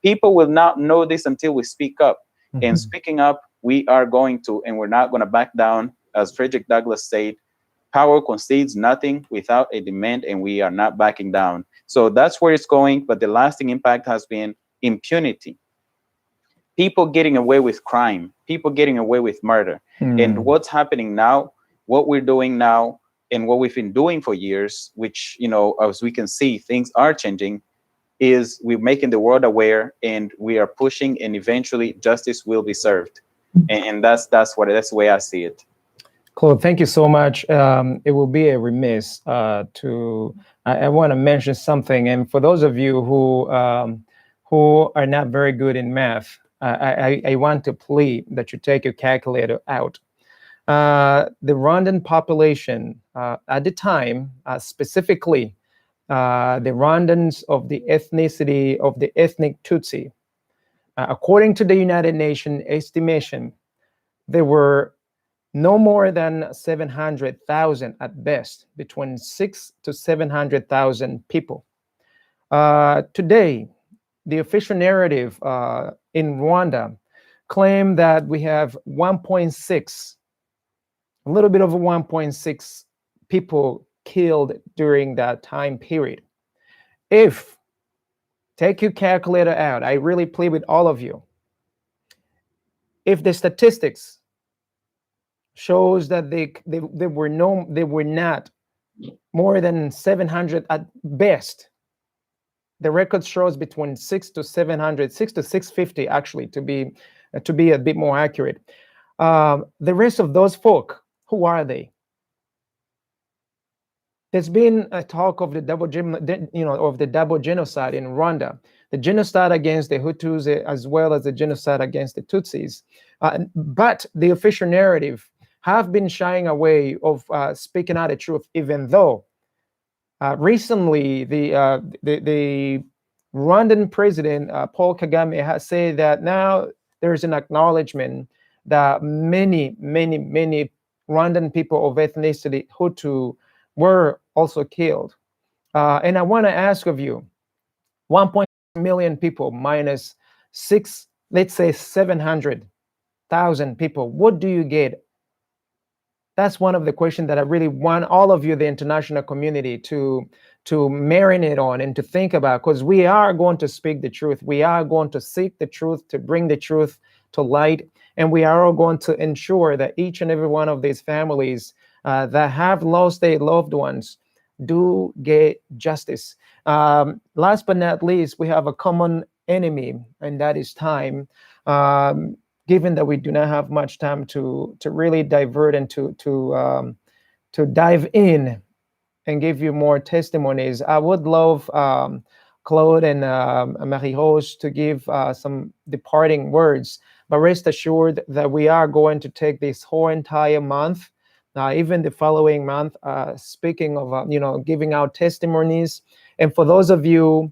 people will not know this until we speak up. And speaking up, we are going to, and we're not going to back down. As Frederick Douglass said, power concedes nothing without a demand, and we are not backing down. So that's where it's going. But the lasting impact has been impunity. People getting away with crime, people getting away with murder. And what's happening now, what we're doing now, and what we've been doing for years, which, you know, as we can see, things are changing, is we're making the world aware, and we are pushing, and eventually justice will be served. And that's the way I see it. Cool. Thank you so much. It will be a remiss I want to mention something. And for those of you who are not very good in math, I want to plead that you take your calculator out. The Rwandan population at the time, specifically the Rwandans of the ethnicity of the ethnic Tutsi, according to the United Nations estimation, there were no more than 700,000 at best, between 600,000 to 700,000 people. Today, the official narrative in Rwanda claim that we have 1.6, a little bit over 1.6 people killed during that time period. If, take your calculator out, I really plead with all of you, if the statistics shows that they were not more than 700 at best, the record shows between 600 to 700, 600 to 650 actually, to be a bit more accurate. The rest of those folk, who are they? There's been a talk of the double genocide in Rwanda, the genocide against the Hutus as well as the genocide against the Tutsis. But the official narrative have been shying away of speaking out the truth, even though recently the Rwandan president, Paul Kagame, has said that now there's an acknowledgement that many Rwandan people of ethnicity Hutu were also killed. And I want to ask of you, 1.6 million people minus let's say 700,000 people, what do you get? That's one of the questions that I really want all of you, the international community, to marinate on and to think about, because we are going to speak the truth. We are going to seek the truth, to bring the truth to light. And we are all going to ensure that each and every one of these families that have lost their loved ones do get justice. Last but not least, we have a common enemy, and that is time. Given that we do not have much time to really divert and to dive in and give you more testimonies, I would love Claude and Marie-Rose to give some departing words. But rest assured that we are going to take this whole entire month, even the following month, speaking of giving out testimonies. And for those of you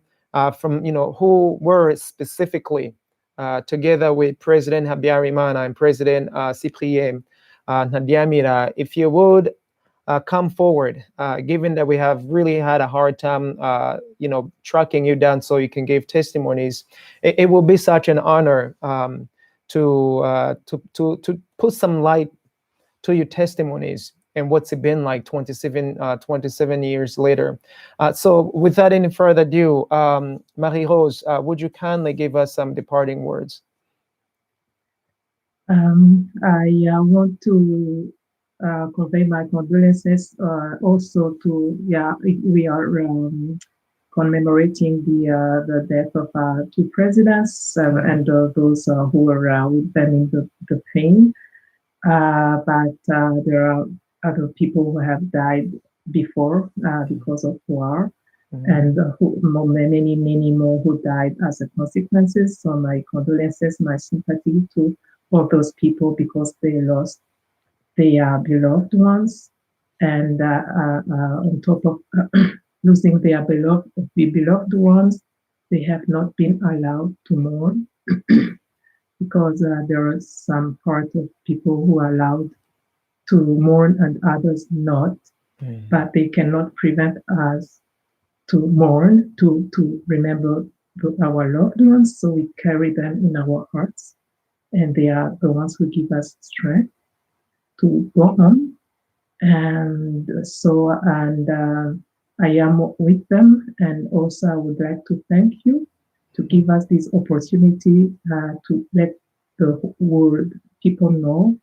from who were specifically together with President Habyarimana and President Cyprien Ntaryamira, if you would come forward, given that we have really had a hard time, tracking you down so you can give testimonies. It will be such an honor to put some light to your testimonies and what's it been like 27 years later. So without any further ado, Marie-Rose, would you kindly give us some departing words? I want to convey my condolences also to, we are commemorating the death of two presidents and those who were with them in the pain. But there are other people who have died before because of war, and many more who died as a consequences. So my condolences, my sympathy to all those people, because they lost their beloved ones, and on top of losing their beloved ones, they have not been allowed to mourn because there are some part of people who are allowed to mourn and others not, but they cannot prevent us to mourn, to remember our loved ones. So we carry them in our hearts, and they are the ones who give us strength to go on. And so, I am with them, and also I would like to thank you to give us this opportunity to let the world people know.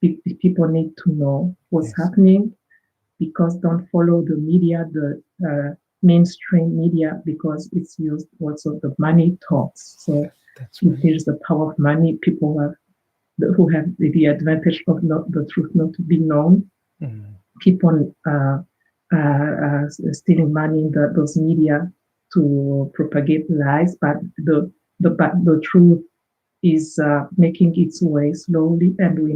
People need to know what's happening, because don't follow the media, the mainstream media, because it's used also the money talks. So if there's the power of money, people who have the advantage of the truth not to be known, keep on stealing money in those media to propagate lies, but the truth is making its way slowly, and we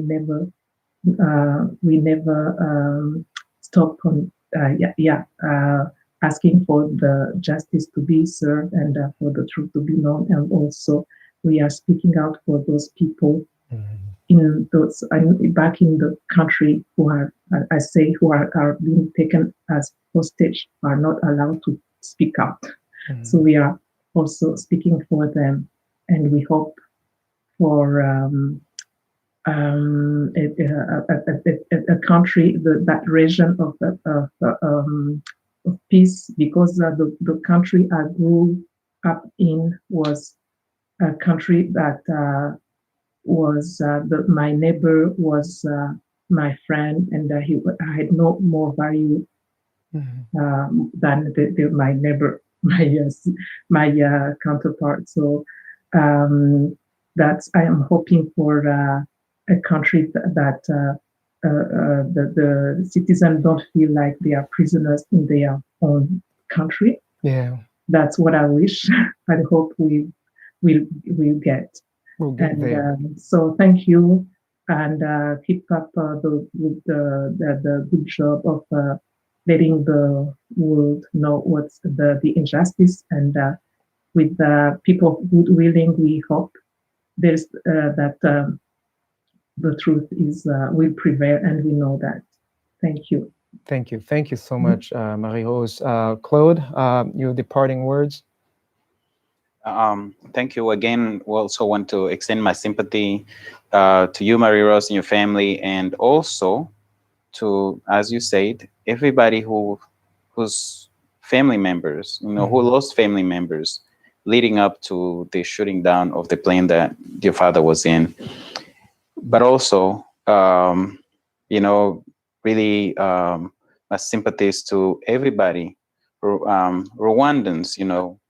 never stop on asking for the justice to be served, and for the truth to be known. And also we are speaking out for those people in those back in the country who are, I say, who are being taken as hostage, are not allowed to speak out. So we are also speaking for them, and we hope for a country, that region of peace, because the country I grew up in was a country that was my neighbor was my friend, and I had no more value than my neighbor, my counterpart. So that's, I am hoping for a country that the citizens don't feel like they are prisoners in their own country. Yeah, that's what I wish. I hope we will get. We'll get there. So thank you, and keep up the good job of letting the world know what's the injustice, and with the people good willing, we hope there's that the truth is will prevail, and we know that. Thank you. Thank you. Thank you so much, Marie-Rose. Claude, your departing words? Thank you again. We also want to extend my sympathy to you, Marie-Rose, and your family, and also to, as you said, everybody whose family members, who lost family members leading up to the shooting down of the plane that your father was in. But also, really, my sympathies to everybody, Rwandans,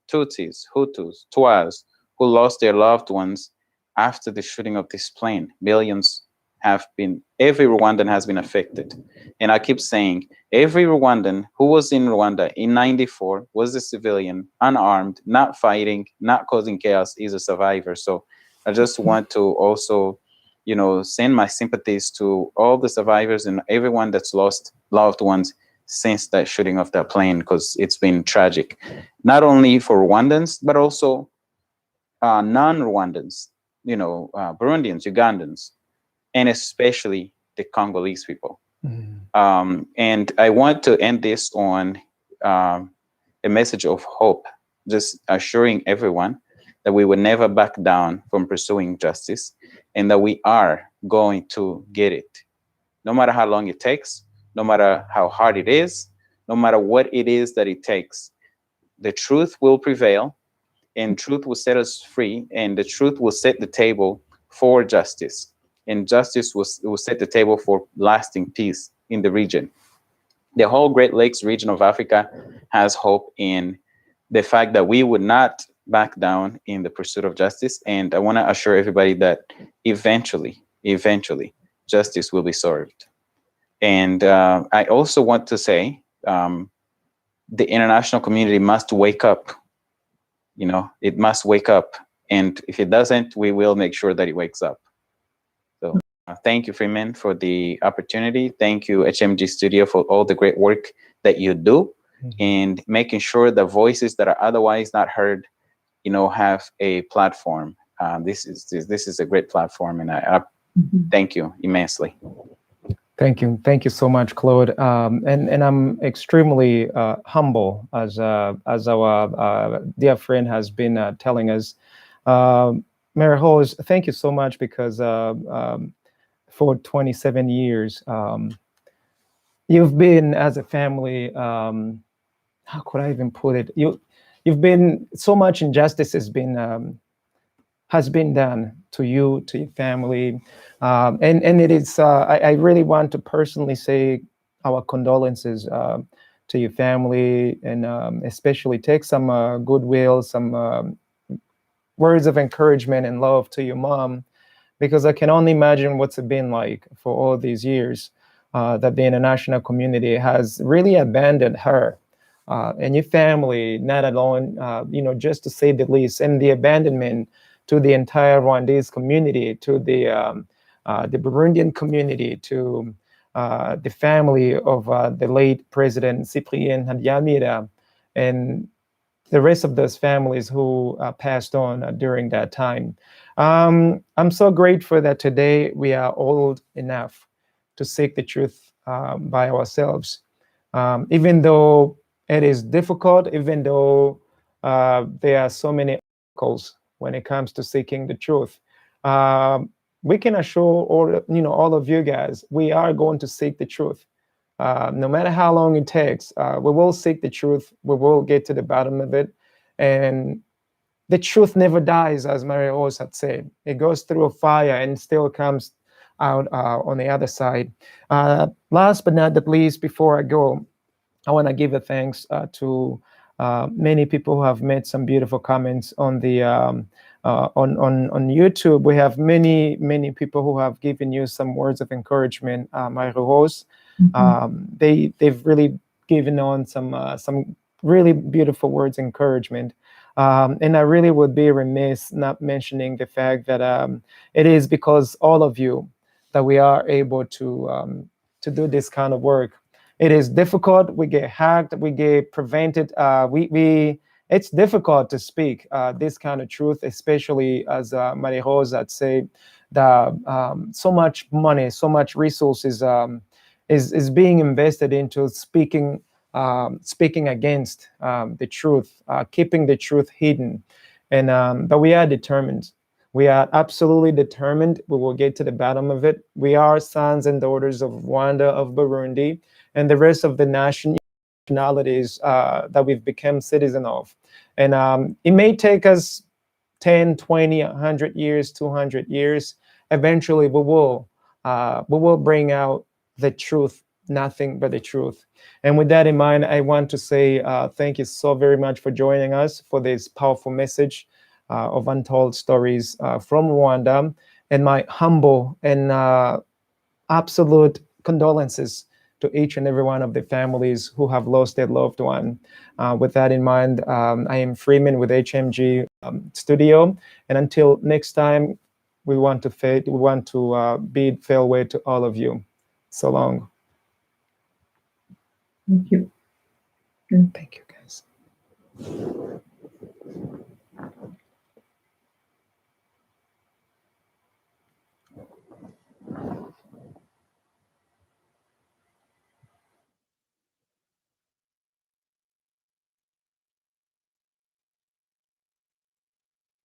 Tutsis, Hutus, Twas, who lost their loved ones after the shooting of this plane. Millions every Rwandan has been affected. And I keep saying, every Rwandan who was in Rwanda in '94 was a civilian, unarmed, not fighting, not causing chaos, is a survivor. So I just want to also, send my sympathies to all the survivors and everyone that's lost loved ones since that shooting of that plane, because it's been tragic, not only for Rwandans, but also non-Rwandans, Burundians, Ugandans, and especially the Congolese people. And I want to end this on a message of hope, just assuring everyone that we will never back down from pursuing justice, and that we are going to get it. No matter how long it takes, no matter how hard it is, no matter what it is that it takes, the truth will prevail, and truth will set us free, and the truth will set the table for justice. And justice will set the table for lasting peace in the region. The whole Great Lakes region of Africa has hope in the fact that we would not back down in the pursuit of justice. And I want to assure everybody that eventually, justice will be served. And I also want to say the international community must wake up. It must wake up. And if it doesn't, we will make sure that it wakes up. So thank you, Freeman, for the opportunity. Thank you, HMG Studio, for all the great work that you do, and making sure the voices that are otherwise not heard have a platform. This is a great platform, and I thank you immensely. Thank you so much, Claude. And I'm extremely humble, as our dear friend has been telling us. Mary Rose, thank you so much, because for 27 years, you've been, as a family, how could I even put it? You've been, so much injustice has been done to you, to your family, and it is. I really want to personally say our condolences to your family, and especially take some goodwill, some words of encouragement and love to your mom, because I can only imagine what's it been like for all these years that the international community has really abandoned her and your family, not alone, just to say the least, and the abandonment to the entire Rwandese community, to the Burundian community, to the family of the late President Cyprien Habyarimana, and the rest of those families who passed on during that time. I'm so grateful that today we are old enough to seek the truth by ourselves. Even though it is difficult, even though there are so many obstacles when it comes to seeking the truth, we can assure all of you guys, we are going to seek the truth. No matter how long it takes, we will seek the truth. We will get to the bottom of it. And the truth never dies, as Mary Rose had said. It goes through a fire and still comes out on the other side. Last but not the least, before I go, I want to give a thanks to many people who have made some beautiful comments on the on YouTube. We have many people who have given you some words of encouragement, Mary Rose. They've really given on some really beautiful words of encouragement. And I really would be remiss not mentioning the fact that it is because all of you that we are able to do this kind of work. It is difficult. We get hacked. We get prevented. It's difficult to speak this kind of truth, especially as Marie Rose had said, that so much money, so much resources is being invested into speaking against the truth, keeping the truth hidden. And but we are determined. We are absolutely determined. We will get to the bottom of it. We are sons and daughters of Rwanda, of Burundi, and the rest of the nationalities that we've become citizens of. And it may take us 10, 20, 100 years, 200 years. Eventually, we will bring out the truth, nothing but the truth. And with that in mind, I want to say thank you so very much for joining us for this powerful message of untold stories from Rwanda, and my humble and absolute condolences to each and every one of the families who have lost their loved one. With that in mind, I am Freeman with HMG Studio, and until next time, we want to bid farewell to all of you. So long. Thank you. Thank you, guys.